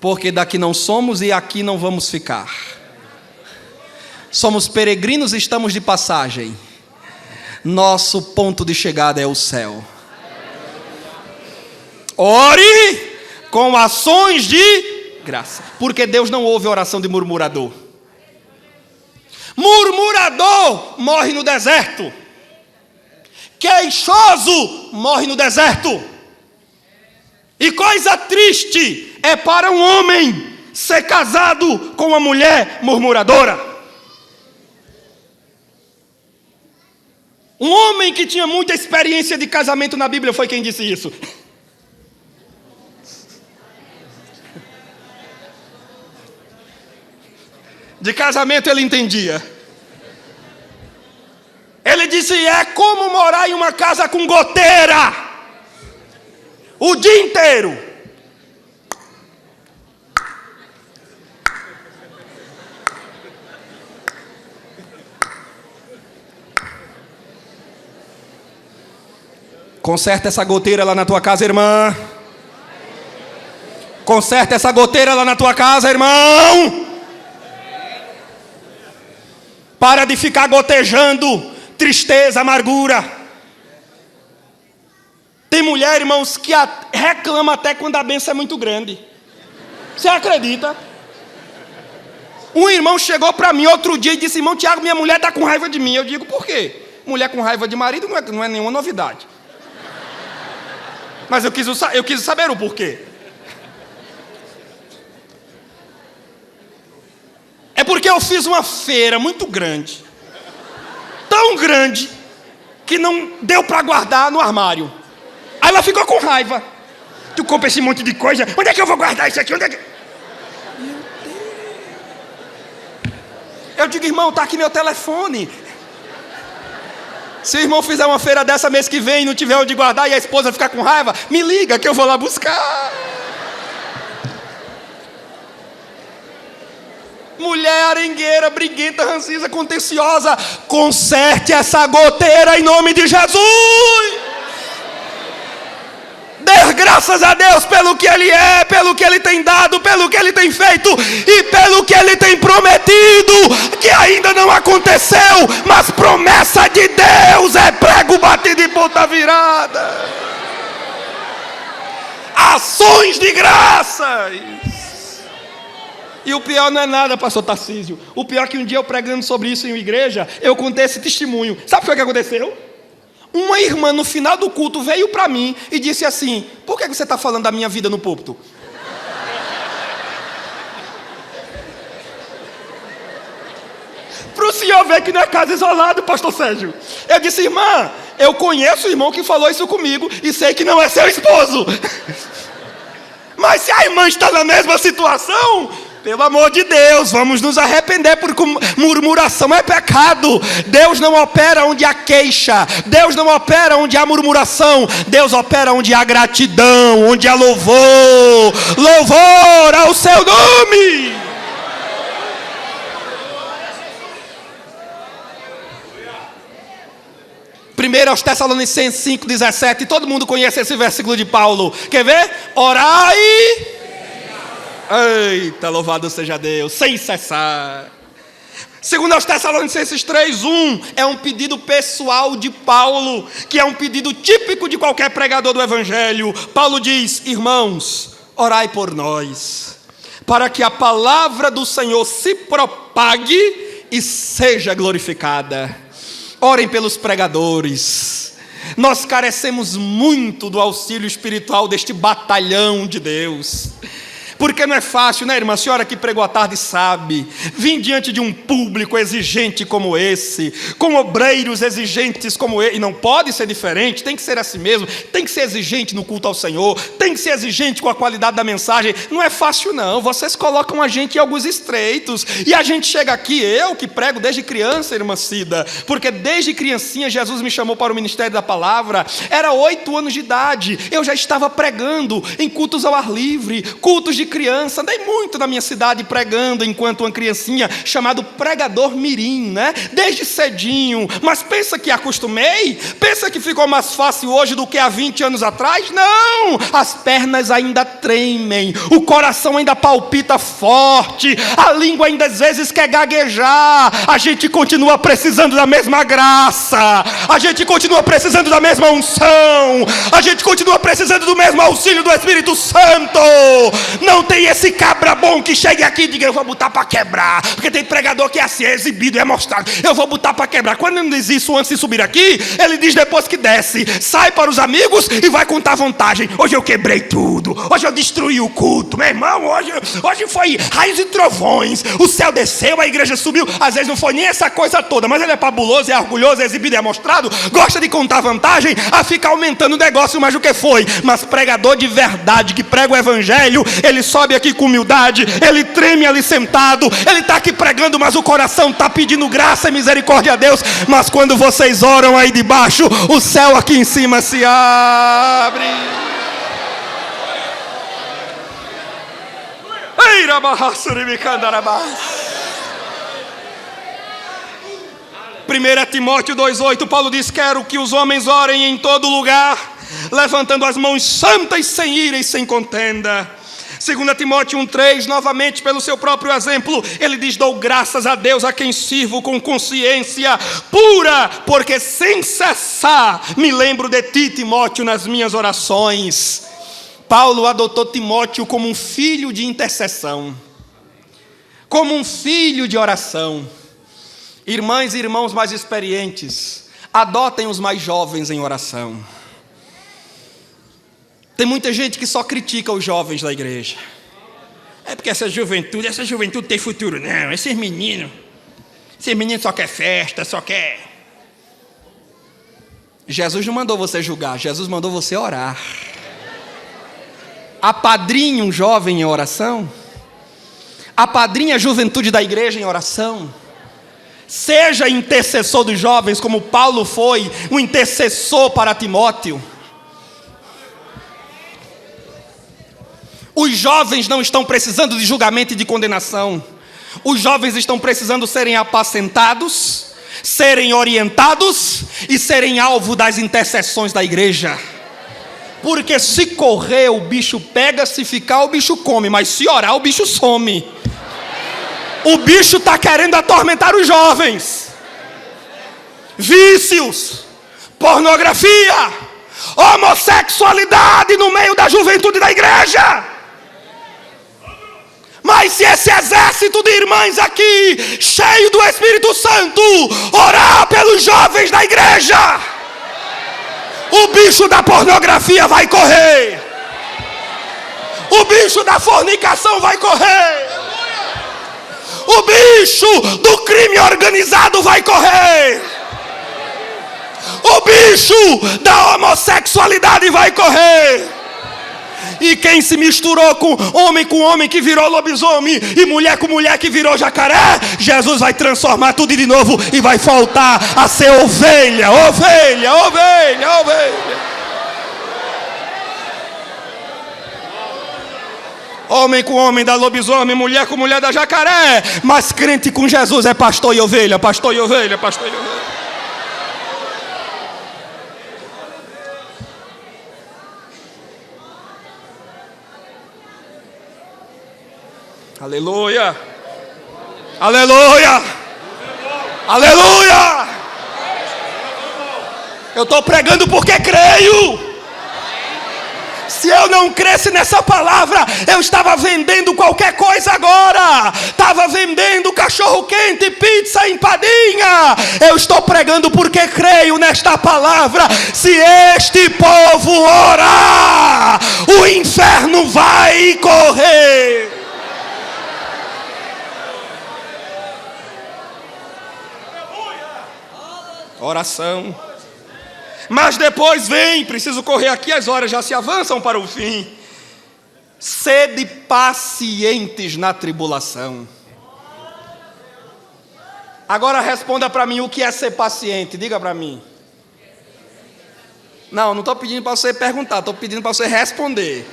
Porque daqui não somos e aqui não vamos ficar. Somos peregrinos e estamos de passagem. Nosso ponto de chegada é o céu. Ore com ações de graça, porque Deus não ouve oração de murmurador. Murmurador morre no deserto. Queixoso morre no deserto. E coisa triste é para um homem ser casado com uma mulher murmuradora. Um homem que tinha muita experiência de casamento na Bíblia foi quem disse isso. De casamento ele entendia. Ele disse: é como morar em uma casa com goteira o dia inteiro. Conserta essa goteira lá na tua casa, irmã. Conserta essa goteira lá na tua casa, irmão. Para de ficar gotejando tristeza, amargura. Tem mulher, irmãos, que reclama até quando a bênção é muito grande. Você acredita? Um irmão chegou para mim outro dia e disse: irmão Tiago, minha mulher está com raiva de mim. Eu digo: por quê? Mulher com raiva de marido não é nenhuma novidade. Mas eu quis saber o porquê. É porque eu fiz uma feira muito grande. Tão grande que não deu para guardar no armário. Aí ela ficou com raiva. Tu compra esse monte de coisa, onde é que eu vou guardar isso aqui? Onde é que... Eu digo: irmão, tá aqui meu telefone. Se o irmão fizer uma feira dessa mês que vem e não tiver onde guardar e a esposa ficar com raiva, me liga que eu vou lá buscar. Mulher arengueira, briguenta, rancisa, contenciosa, conserte essa goteira em nome de Jesus. Dê graças a Deus pelo que Ele é, pelo que Ele tem dado, pelo que Ele tem feito e pelo que Ele tem prometido, que ainda não aconteceu, mas promessa de Deus é prego batido e ponta virada. Ações de graças. E o pior não é nada, pastor Tarcísio. O pior é que um dia eu pregando sobre isso em uma igreja, eu contei esse testemunho. Sabe o que aconteceu? Uma irmã no final do culto veio para mim e disse assim: por que você está falando da minha vida no púlpito? Para o senhor ver que não é caso isolado, pastor Sérgio. Eu disse: irmã, eu conheço o irmão que falou isso comigo e sei que não é seu esposo. Mas se a irmã está na mesma situação, pelo amor de Deus, vamos nos arrepender, porque murmuração é pecado. Deus não opera onde há queixa. Deus não opera onde há murmuração. Deus opera onde há gratidão, onde há louvor. Louvor ao seu nome. 1 Tessalonicenses 5,17. Todo mundo conhece esse versículo de Paulo. Quer ver? Orai. Eita, louvado seja Deus, sem cessar. 2 Tessalonicenses 3,1 é um pedido pessoal de Paulo, que é um pedido típico de qualquer pregador do Evangelho. Paulo diz: irmãos, orai por nós, para que a palavra do Senhor se propague e seja glorificada. Orem pelos pregadores. Nós carecemos muito do auxílio espiritual deste batalhão de Deus. Porque não é fácil, né, irmã? A senhora que pregou à tarde sabe. Vim diante de um público exigente como esse, com obreiros exigentes como esse. E não pode ser diferente, tem que ser assim mesmo. Tem que ser exigente no culto ao Senhor. Tem que ser exigente com a qualidade da mensagem. Não é fácil, não. Vocês colocam a gente em alguns estreitos. E a gente chega aqui, eu que prego desde criança, irmã Cida. Porque desde criancinha Jesus me chamou para o ministério da palavra. Era 8 anos de idade. Eu já estava pregando em cultos ao ar livre, cultos de criança. Andei muito na minha cidade pregando enquanto uma criancinha, chamado pregador mirim, né? Desde cedinho. Mas pensa que acostumei? Pensa que ficou mais fácil hoje do que há 20 anos atrás? Não! As pernas ainda tremem, o coração ainda palpita forte, a língua ainda às vezes quer gaguejar. A gente continua precisando da mesma graça, a gente continua precisando da mesma unção, a gente continua precisando do mesmo auxílio do Espírito Santo. Não Não tem esse cabra bom que chegue aqui e diga: eu vou botar para quebrar. Porque tem pregador que é assim, é exibido, é mostrado. Eu vou botar para quebrar. Quando ele não diz isso antes de subir aqui, ele diz depois que desce. Sai para os amigos e vai contar vantagem. Hoje eu quebrei tudo. Hoje eu destruí o culto. Meu irmão, hoje foi raios e trovões. O céu desceu, a igreja subiu. Às vezes não foi nem essa coisa toda, mas ele é fabuloso, é orgulhoso, é exibido, é mostrado. Gosta de contar vantagem, a ficar aumentando o negócio mais do que foi. Mas pregador de verdade, que prega o evangelho, ele sobe aqui com humildade, ele treme ali sentado, ele está aqui pregando, mas o coração está pedindo graça e misericórdia a Deus. Mas quando vocês oram aí de baixo, o céu aqui em cima se abre. Ei, 1 Timóteo 2,8, Paulo diz: quero que os homens orem em todo lugar, levantando as mãos santas, sem ira e sem contenda. 2 Timóteo 1,3, novamente pelo seu próprio exemplo, ele diz: dou graças a Deus a quem sirvo com consciência pura, porque sem cessar me lembro de ti, Timóteo, nas minhas orações. Paulo adotou Timóteo como um filho de intercessão, como um filho de oração. Irmãs e irmãos mais experientes, adotem os mais jovens em oração. Tem muita gente que só critica os jovens da igreja. É porque essa juventude tem futuro não, esses meninos só quer festa, só quer... Jesus não mandou você julgar, Jesus mandou você orar. Apadrinhe um jovem em oração, apadrinhe a juventude da igreja em oração. Seja intercessor dos jovens, como Paulo foi um intercessor para Timóteo. Os jovens não estão precisando de julgamento e de condenação. Os jovens estão precisando serem apacentados, serem orientados e serem alvo das intercessões da igreja. Porque se correr o bicho pega, se ficar o bicho come, mas se orar o bicho some. O bicho está querendo atormentar os jovens. Vícios, pornografia, homossexualidade no meio da juventude da igreja. Mas se esse exército de irmãs aqui, cheio do Espírito Santo, orar pelos jovens da igreja, o bicho da pornografia vai correr. O bicho da fornicação vai correr. O bicho do crime organizado vai correr. O bicho da homossexualidade vai correr. E quem se misturou com homem que virou lobisomem, e mulher com mulher que virou jacaré, Jesus vai transformar tudo de novo e vai voltar a ser ovelha, ovelha, ovelha, ovelha. Homem com homem da lobisomem, mulher com mulher da jacaré, mas crente com Jesus é pastor e ovelha, pastor e ovelha, pastor e ovelha. Aleluia, aleluia, aleluia. Eu estou pregando porque creio. Se eu não cresce nessa palavra, eu estava vendendo qualquer coisa agora. Estava vendendo cachorro quente, pizza, empadinha. Eu estou pregando porque creio nesta palavra. Se este povo orar, o inferno vai correr. Oração. Mas depois vem, preciso correr aqui, as horas já se avançam para o fim. Sede pacientes na tribulação. Agora responda para mim o que é ser paciente, diga para mim. Não estou pedindo para você perguntar, estou pedindo para você responder.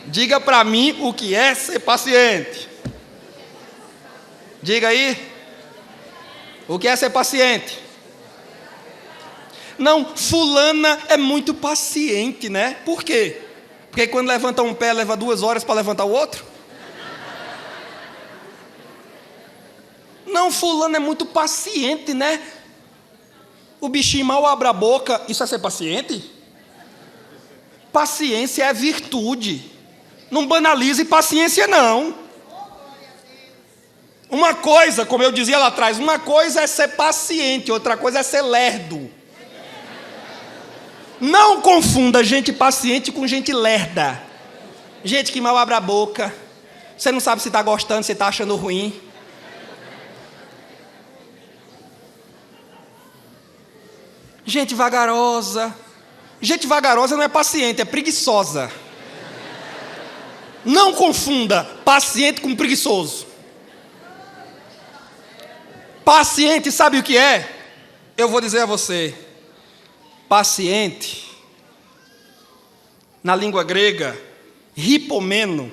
Diga para mim o que é ser paciente. Diga aí. O que é ser paciente? Não, fulana é muito paciente, né? Por quê? Porque quando levanta um pé, leva 2 horas para levantar o outro? Não, fulana é muito paciente, né? O bichinho mal abre a boca, isso é ser paciente? Paciência é virtude. Não banalize paciência, não. Uma coisa, como eu dizia lá atrás, uma coisa é ser paciente, outra coisa é ser lerdo. Não confunda gente paciente com gente lerda. Gente que mal abre a boca. Você não sabe se está gostando, se está achando ruim. Gente vagarosa. Gente vagarosa não é paciente, é preguiçosa. Não confunda paciente com preguiçoso. Paciente, sabe o que é? Eu vou dizer a você. Paciente, na língua grega, hipomeno,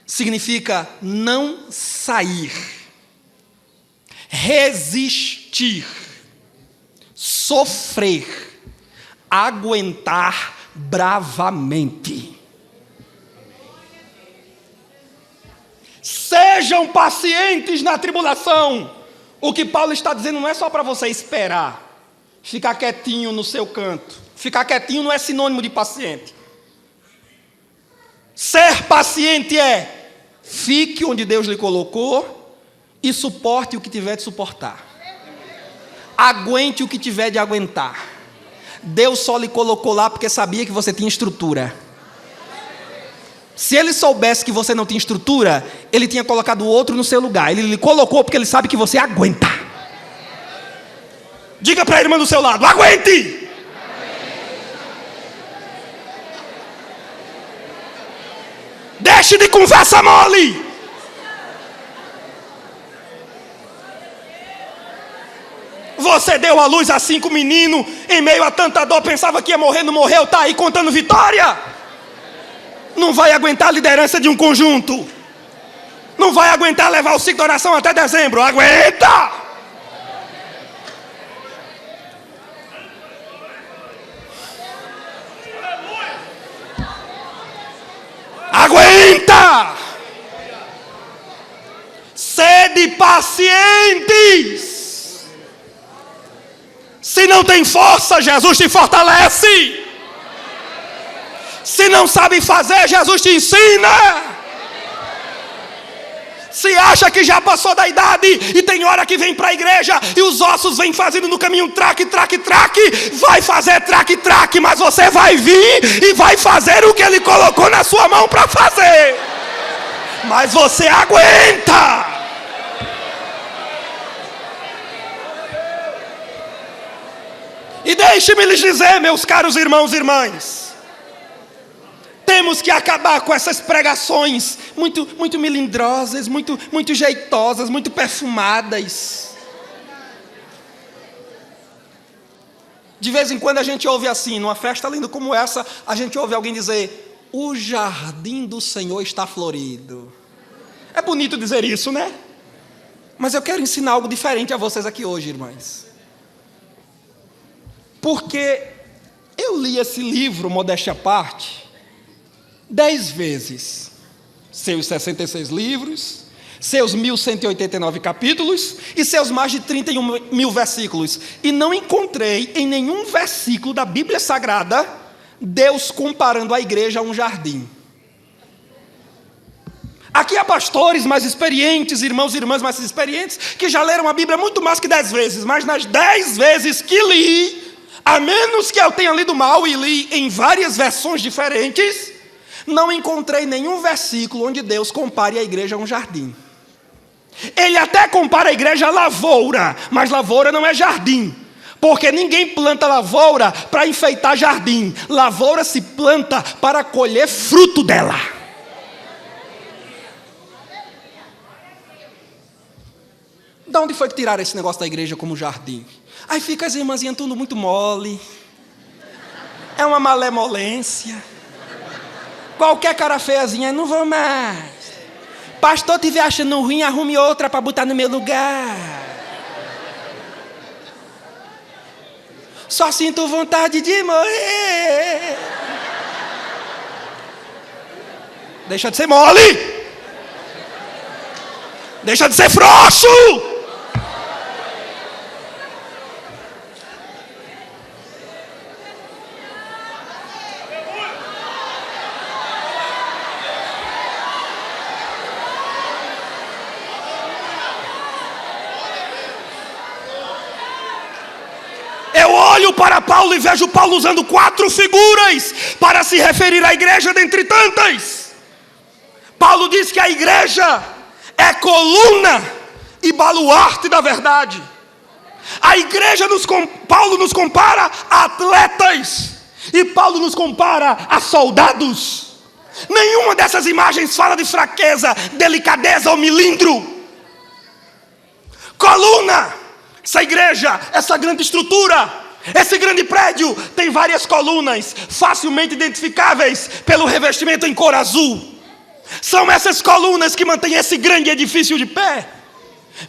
significa não sair, resistir, sofrer, aguentar bravamente. Sejam pacientes na tribulação. O que Paulo está dizendo não é só para você esperar, ficar quietinho no seu canto. Ficar quietinho não é sinônimo de paciente. Ser paciente é: fique onde Deus lhe colocou e suporte o que tiver de suportar. Aguente o que tiver de aguentar. Deus só lhe colocou lá porque sabia que você tinha estrutura. Se ele soubesse que você não tinha estrutura, ele tinha colocado o outro no seu lugar. Ele lhe colocou porque ele sabe que você aguenta. Diga para a irmã do seu lado: aguente! Deixe de conversa mole! Você deu à luz a 5 meninos, em meio a tanta dor, pensava que ia morrer, não morreu, está aí contando vitória. Não vai aguentar a liderança de um conjunto. Não vai aguentar levar o ciclo de oração até dezembro. Aguenta! Aguenta! Sede pacientes. Se não tem força, Jesus te fortalece. Se não sabe fazer, Jesus te ensina. Se acha que já passou da idade e tem hora que vem para a igreja e os ossos vêm fazendo no caminho traque, traque, traque, vai fazer traque, traque, mas você vai vir e vai fazer o que ele colocou na sua mão para fazer. Mas você aguenta. E deixe-me lhes dizer, meus caros irmãos e irmãs, temos que acabar com essas pregações muito melindrosas, muito jeitosas, muito perfumadas. De vez em quando a gente ouve assim, numa festa linda como essa, a gente ouve alguém dizer: o jardim do Senhor está florido. É bonito dizer isso, né? Mas eu quero ensinar algo diferente a vocês aqui hoje, irmãs. Porque eu li esse livro, modéstia à parte, 10 vezes, seus 66 livros, seus 1189 capítulos e seus mais de 31 mil versículos, e não encontrei em nenhum versículo da Bíblia Sagrada Deus comparando a igreja a um jardim. Aqui há pastores mais experientes, irmãos e irmãs mais experientes, que já leram a Bíblia muito mais que 10 vezes, mas nas 10 vezes que li, a menos que eu tenha lido mal e li em várias versões diferentes, não encontrei nenhum versículo onde Deus compare a igreja a um jardim. Ele até compara a igreja a lavoura, mas lavoura não é jardim, porque ninguém planta lavoura para enfeitar jardim. Lavoura se planta para colher fruto dela. De onde foi que tiraram esse negócio da igreja como jardim? Aí fica as irmãzinhas tudo muito mole. É uma malemolência. Qualquer cara feiazinha, não vou mais. Pastor, estiver achando ruim, arrume outra para botar no meu lugar. Só sinto vontade de morrer. Deixa de ser mole. Deixa de ser frouxo. olho para Paulo e vejo Paulo usando 4 figuras para se referir à igreja dentre tantas. Paulo diz que a igreja é coluna e baluarte da verdade. A igreja, Paulo nos compara a atletas, e Paulo nos compara a soldados. Nenhuma dessas imagens fala de fraqueza, delicadeza ou milindro. Coluna, essa igreja, essa grande estrutura, esse grande prédio tem várias colunas, facilmente identificáveis pelo revestimento em cor azul. São essas colunas que mantêm esse grande edifício de pé.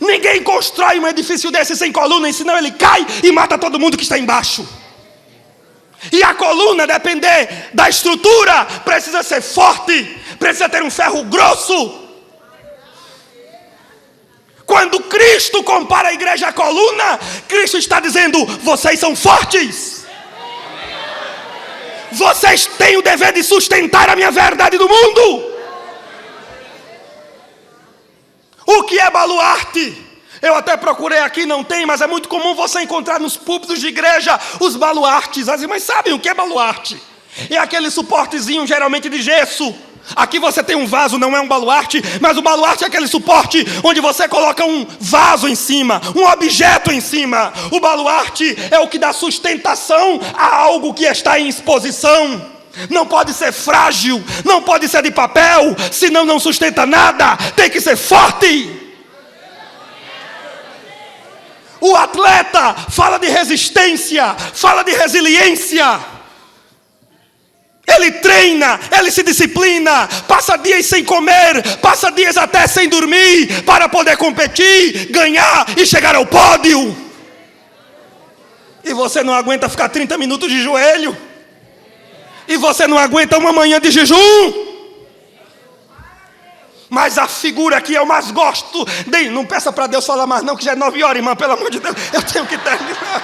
Ninguém constrói um edifício desse sem colunas, senão ele cai e mata todo mundo que está embaixo. E a coluna, depender da estrutura, precisa ser forte, precisa ter um ferro grosso. Quando Cristo compara a igreja à coluna, Cristo está dizendo: vocês são fortes. Vocês têm o dever de sustentar a minha verdade do mundo. O que é baluarte? Eu até procurei aqui, não tem, mas é muito comum você encontrar nos púlpitos de igreja os baluartes. As irmãs sabem o que é baluarte? É aquele suportezinho geralmente de gesso. Aqui você tem um vaso, não é um baluarte, mas o baluarte é aquele suporte onde você coloca um vaso em cima, um objeto em cima. O baluarte é o que dá sustentação a algo que está em exposição. Não pode ser frágil, não pode ser de papel, senão não sustenta nada, tem que ser forte. O atleta fala de resistência, fala de resiliência. Ele treina, ele se disciplina, passa dias sem comer, passa dias até sem dormir, para poder competir, ganhar e chegar ao pódio. E você não aguenta ficar 30 minutos de joelho? E você não aguenta uma manhã de jejum? Mas a figura que eu mais gosto, não peça para Deus falar mais não, que já é 9 horas, irmã, pelo amor de Deus, eu tenho que terminar.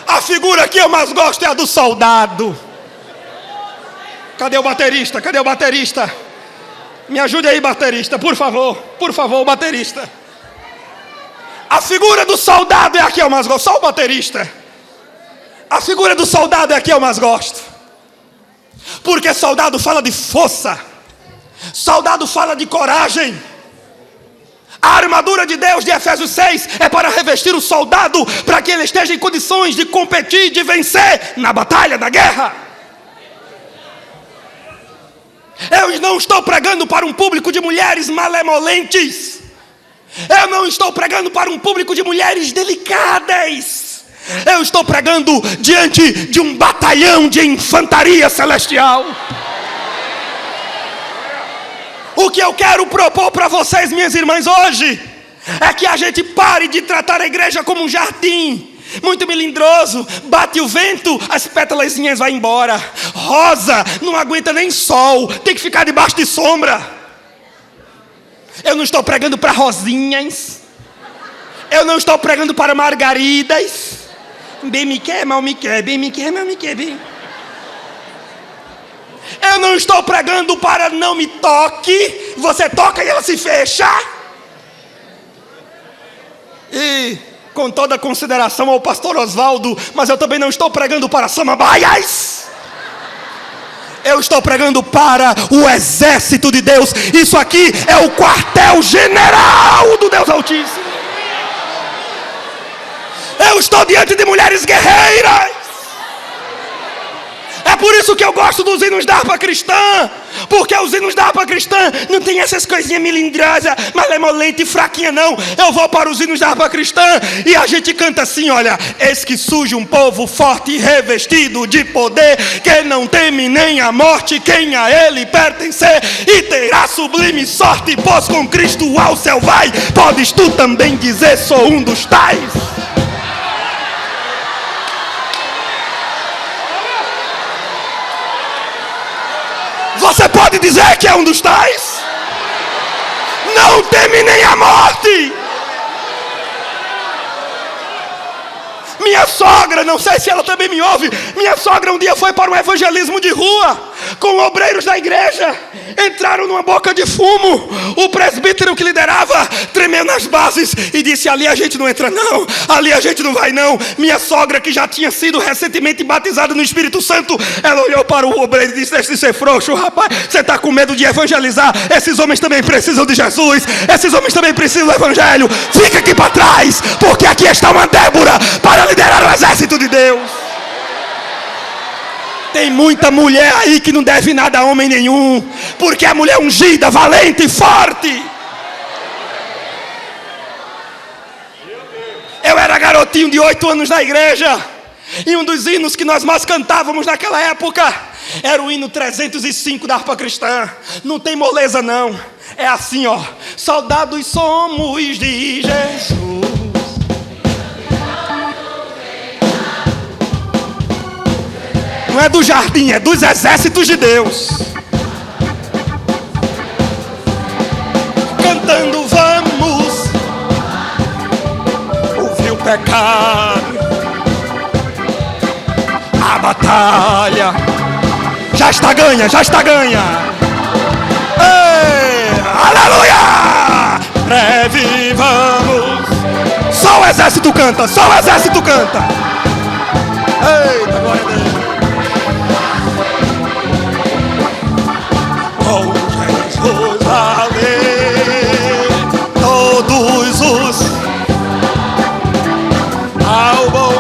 A figura que eu mais gosto é a do soldado. Cadê o baterista? Cadê o baterista? Me ajude aí, baterista, por favor, o baterista. A figura do soldado é a que eu mais gosto, só o baterista. A figura do soldado é a que eu mais gosto. Porque soldado fala de força. Soldado fala de coragem. A armadura de Deus de Efésios 6 é para revestir o soldado, para que ele esteja em condições de competir, de vencer na batalha, na guerra. Eu não estou pregando para um público de mulheres malemolentes. Eu não estou pregando para um público de mulheres delicadas. Eu estou pregando diante de um batalhão de infantaria celestial. O que eu quero propor para vocês, minhas irmãs, hoje é que a gente pare de tratar a igreja como um jardim muito melindroso. Bate o vento, as pétalazinhas vão embora. Rosa não aguenta nem sol, tem que ficar debaixo de sombra. Eu não estou pregando para rosinhas. Eu não estou pregando para margaridas. Bem me quer, mal me quer, bem me quer, mal me quer, bem. Eu não estou pregando para não me toque. Você toca e ela se fecha. E com toda consideração ao pastor Oswaldo, mas eu também não estou pregando para samambaias. Eu estou pregando para o exército de Deus. Isso aqui é o quartel-general do Deus Altíssimo. Eu estou diante de mulheres guerreiras. É por isso que eu gosto dos hinos da harpa cristã. Porque os hinos da harpa cristã não tem essas coisinhas melindrosas, malemolente e fraquinha não. Eu vou para os hinos da harpa cristã e a gente canta assim, olha: eis que surge um povo forte e revestido de poder, que não teme nem a morte quem a ele pertencer, e terá sublime sorte, pois com Cristo ao céu vai. Podes tu também dizer: sou um dos tais. Você pode dizer que é um dos tais? Não teme nem a morte. Minha sogra, não sei se ela também me ouve, minha sogra um dia foi para um evangelismo de rua, com obreiros da igreja, entraram numa boca de fumo, o presbítero que liderava tremeu nas bases e disse: ali a gente não entra não, ali a gente não vai não. Minha sogra, que já tinha sido recentemente batizada no Espírito Santo, ela olhou para o obreiro e disse: deixa de ser frouxo, rapaz, você está com medo de evangelizar, esses homens também precisam de Jesus, esses homens também precisam do evangelho, fica aqui para trás, porque aqui está uma Débora para liderar o exército de Deus. Tem muita mulher aí que não deve nada a homem nenhum, porque a mulher é ungida, valente e forte. Eu era garotinho de 8 anos na igreja, e um dos hinos que nós mais cantávamos naquela época era o hino 305 da harpa cristã. Não tem moleza não, é assim ó: soldados somos de Jesus. Não é do jardim, é dos exércitos de Deus. Cantando vamos ouvir o pecado. A batalha já está ganha, já está ganha. Ei, aleluia! Revivamos. Só o exército canta, só o exército canta. Eita, glória a Deus. Com Jesus ali, todos os ao bom.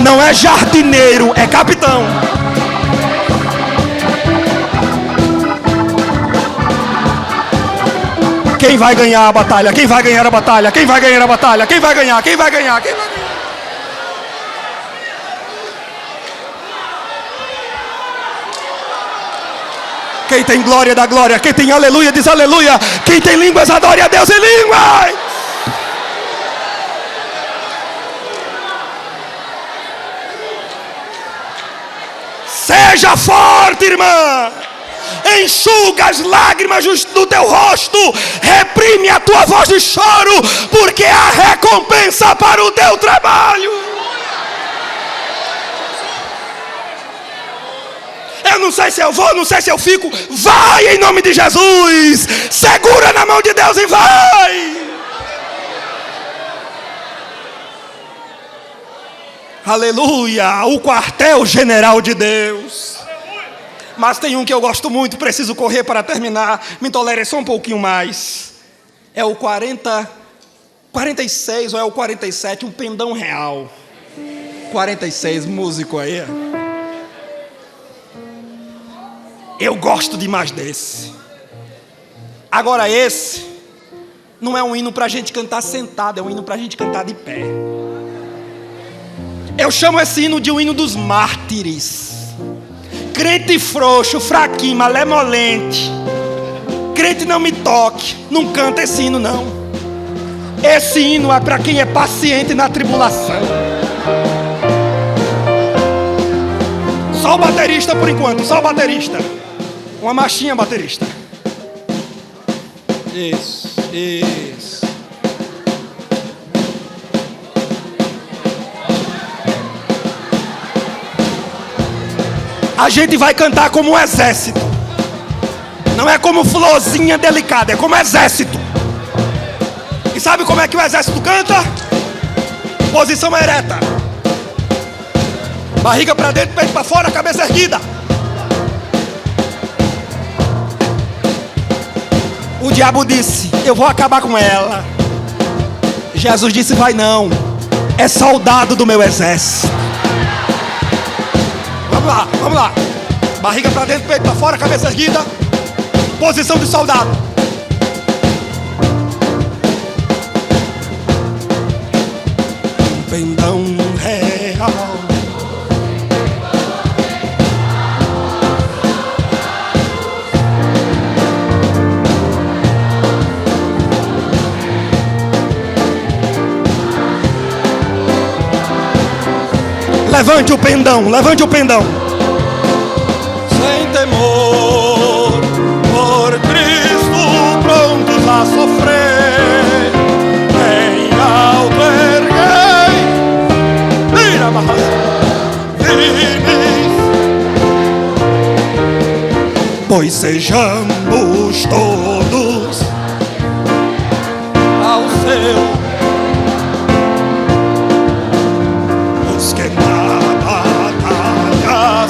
Não é jardineiro, é capitão. Quem vai ganhar a batalha? Quem vai ganhar a batalha? Quem vai ganhar a batalha? Quem vai ganhar? Quem vai ganhar? Quem vai ganhar? Quem tem glória dá glória, quem tem aleluia diz aleluia, quem tem línguas adore a Deus em línguas. Seja forte, irmã, enxuga as lágrimas do teu rosto, reprime a tua voz de choro, porque há recompensa para o teu trabalho. Eu não sei se eu vou, não sei se eu fico. Vai em nome de Jesus. Segura na mão de Deus e vai. Aleluia. O quartel-general de Deus. Mas tem um que eu gosto muito, preciso correr para terminar. Me tolere só um pouquinho mais. É o 46 ou é o 47, um pendão real. 46, músico aí. Eu gosto demais desse. Agora esse não é um hino para a gente cantar sentado, é um hino para a gente cantar de pé. Eu chamo esse hino de um hino dos mártires. Crente frouxo, fraquinho, malemolente, crente não me toque, não canta esse hino não. Esse hino é para quem é paciente na tribulação. Só o baterista por enquanto, só o baterista. Uma marchinha, baterista. Isso, isso. A gente vai cantar como um exército. Não é como florzinha delicada, é como exército. E sabe como é que o exército canta? Posição ereta. Barriga para dentro, peito para fora, cabeça erguida. O diabo disse: eu vou acabar com ela. Jesus disse: vai não, é soldado do meu exército. Vamos lá, vamos lá. Barriga para dentro, peito para fora, cabeça erguida. Posição de soldado. Pendão real. Levante o pendão, levante o pendão. Sem temor, por Cristo prontos a sofrer. Em alto erguei pois sejamos todos ao seu. os que na batalha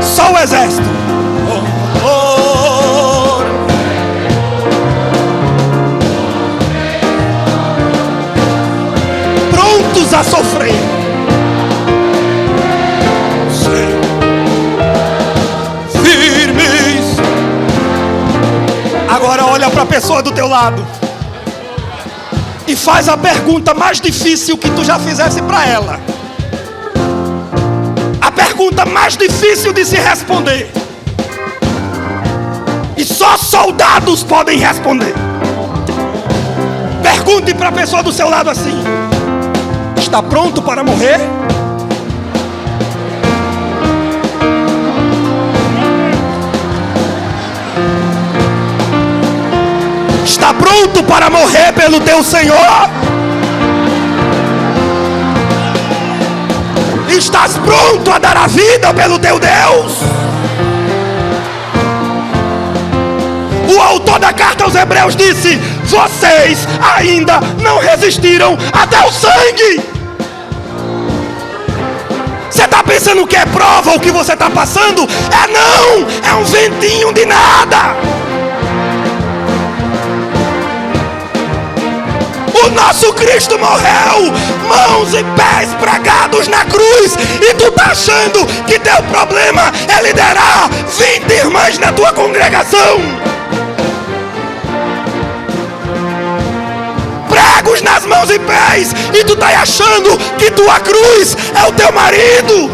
só o exército prontos a sofrer. Firmes. Agora olha para a pessoa do teu lado e faz a pergunta mais difícil que tu já fizesse para ela. A pergunta mais difícil de se responder. E só soldados podem responder. Pergunte para a pessoa do seu lado assim: está pronto para morrer? Está pronto para morrer pelo teu Senhor? Estás pronto a dar a vida pelo teu Deus? O autor da carta aos Hebreus disse: vocês ainda não resistiram até o sangue. Você está pensando que é prova o que você está passando? Não, é um ventinho de nada. O nosso Cristo morreu, mãos e pés pregados na cruz, e tu está achando que teu problema é liderar 20 irmãs na tua congregação? Pregos nas mãos e pés, e tu está achando que tua cruz é o teu marido?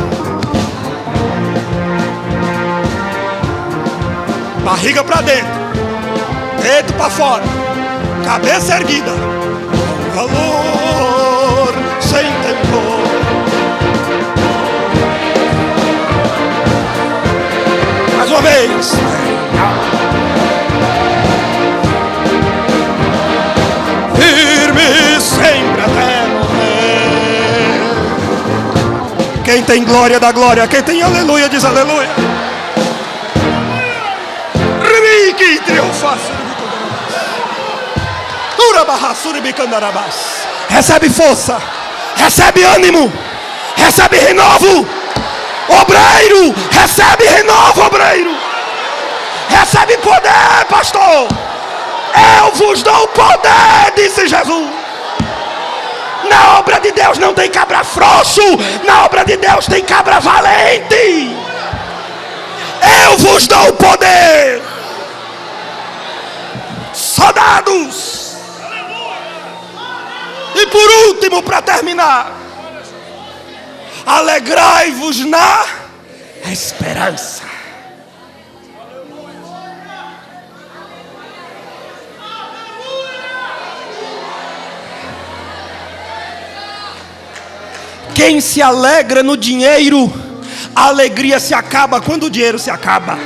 Barriga para dentro, dedo para fora, cabeça erguida, valor sem temor. Mais uma vez. Firme sempre até morrer. Quem tem glória dá glória, quem tem aleluia diz aleluia. Ribique triunfaço. Recebe força, recebe ânimo, recebe renovo. Obreiro, recebe renovo, obreiro. Recebe poder, pastor. Eu vos dou poder, disse Jesus. Na obra de Deus não tem cabra frouxo, na obra de Deus tem cabra valente. Eu vos dou poder. Soldados. E por último, para terminar, alegrai-vos na esperança. Quem se alegra no dinheiro, a alegria se acaba quando o dinheiro se acaba.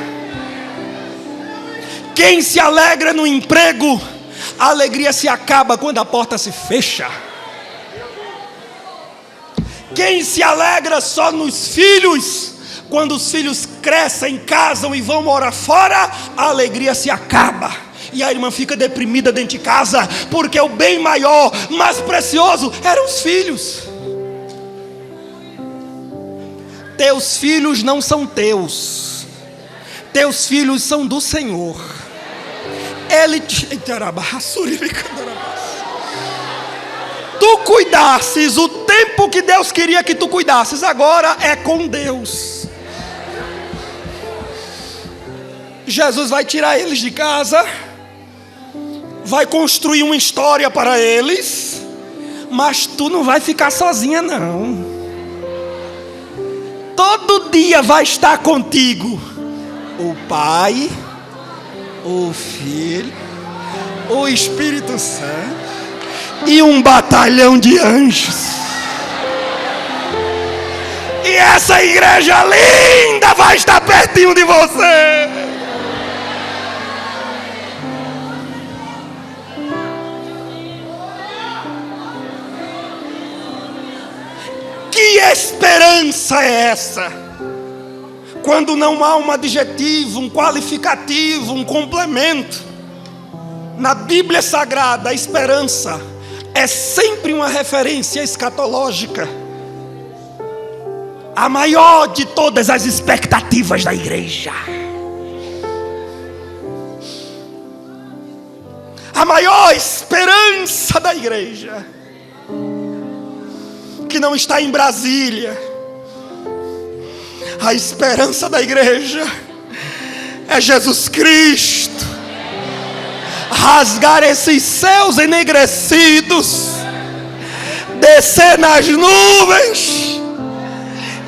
Quem se alegra no emprego, a alegria se acaba quando a porta se fecha. Quem se alegra só nos filhos, quando os filhos crescem, casam e vão morar fora, a alegria se acaba. E a irmã fica deprimida dentro de casa, porque o bem maior, mais precioso, eram os filhos. Teus filhos não são teus. Teus filhos são do Senhor. Ele te... Tu cuidasses o tempo que Deus queria que tu cuidasses, agora é com Deus. Jesus vai tirar eles de casa, vai construir uma história para eles, mas tu não vai ficar sozinha não. Todo dia vai estar contigo o Pai, o Filho, o Espírito Santo e um batalhão de anjos. E essa igreja linda vai estar pertinho de você. Que esperança esperança é essa? Quando não há um adjetivo, um qualificativo, um complemento. Na Bíblia Sagrada, a esperança é sempre uma referência escatológica. A maior de todas as expectativas da igreja. A maior esperança da igreja, que não está em Brasília. A esperança da igreja é Jesus Cristo rasgar esses céus enegrecidos, descer nas nuvens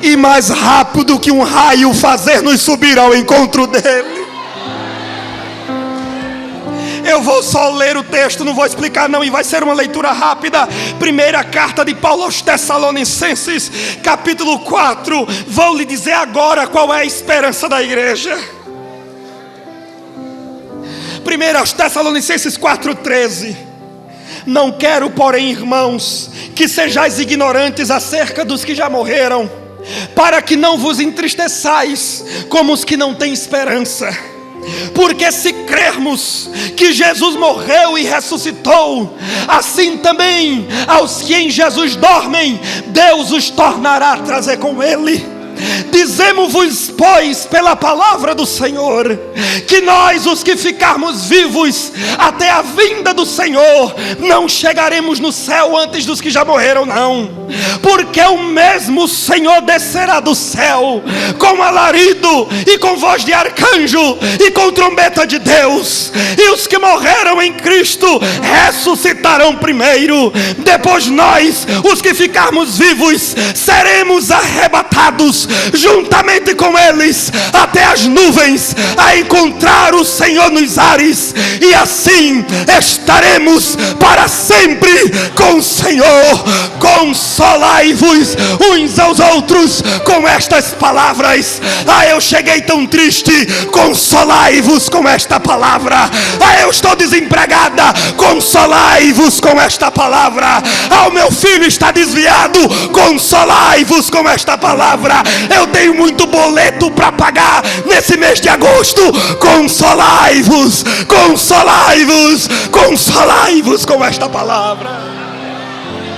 e mais rápido que um raio fazer-nos subir ao encontro dele. Eu vou só ler o texto, não vou explicar não, e vai ser uma leitura rápida. Primeira carta de Paulo aos Tessalonicenses, capítulo 4. Vou lhe dizer agora qual é a esperança da igreja. 1 aos Tessalonicenses 4,13. Não quero, porém, irmãos, que sejais ignorantes acerca dos que já morreram, para que não vos entristeçais como os que não têm esperança. Porque se crermos que Jesus morreu e ressuscitou, assim também aos que em Jesus dormem, Deus os tornará a trazer com Ele. Dizemos-vos, pois, pela palavra do Senhor, que nós, os que ficarmos vivos até a vinda do Senhor, não chegaremos no céu antes dos que já morreram, não. Porque o mesmo Senhor descerá do céu com alarido e com voz de arcanjo e com trombeta de Deus, e os que morreram em Cristo ressuscitarão primeiro. Depois nós, os que ficarmos vivos, seremos arrebatados juntamente com eles até as nuvens, a encontrar o Senhor nos ares, e assim estaremos para sempre com o Senhor. Consolai-vos uns aos outros com estas palavras. Eu cheguei tão triste, consolai-vos com esta palavra. Eu estou desempregada, consolai-vos com esta palavra. O meu filho está desviado, consolai-vos com esta palavra. Eu tenho muito boleto para pagar nesse mês de agosto, consolai-vos, consolai-vos, consolai-vos com esta palavra.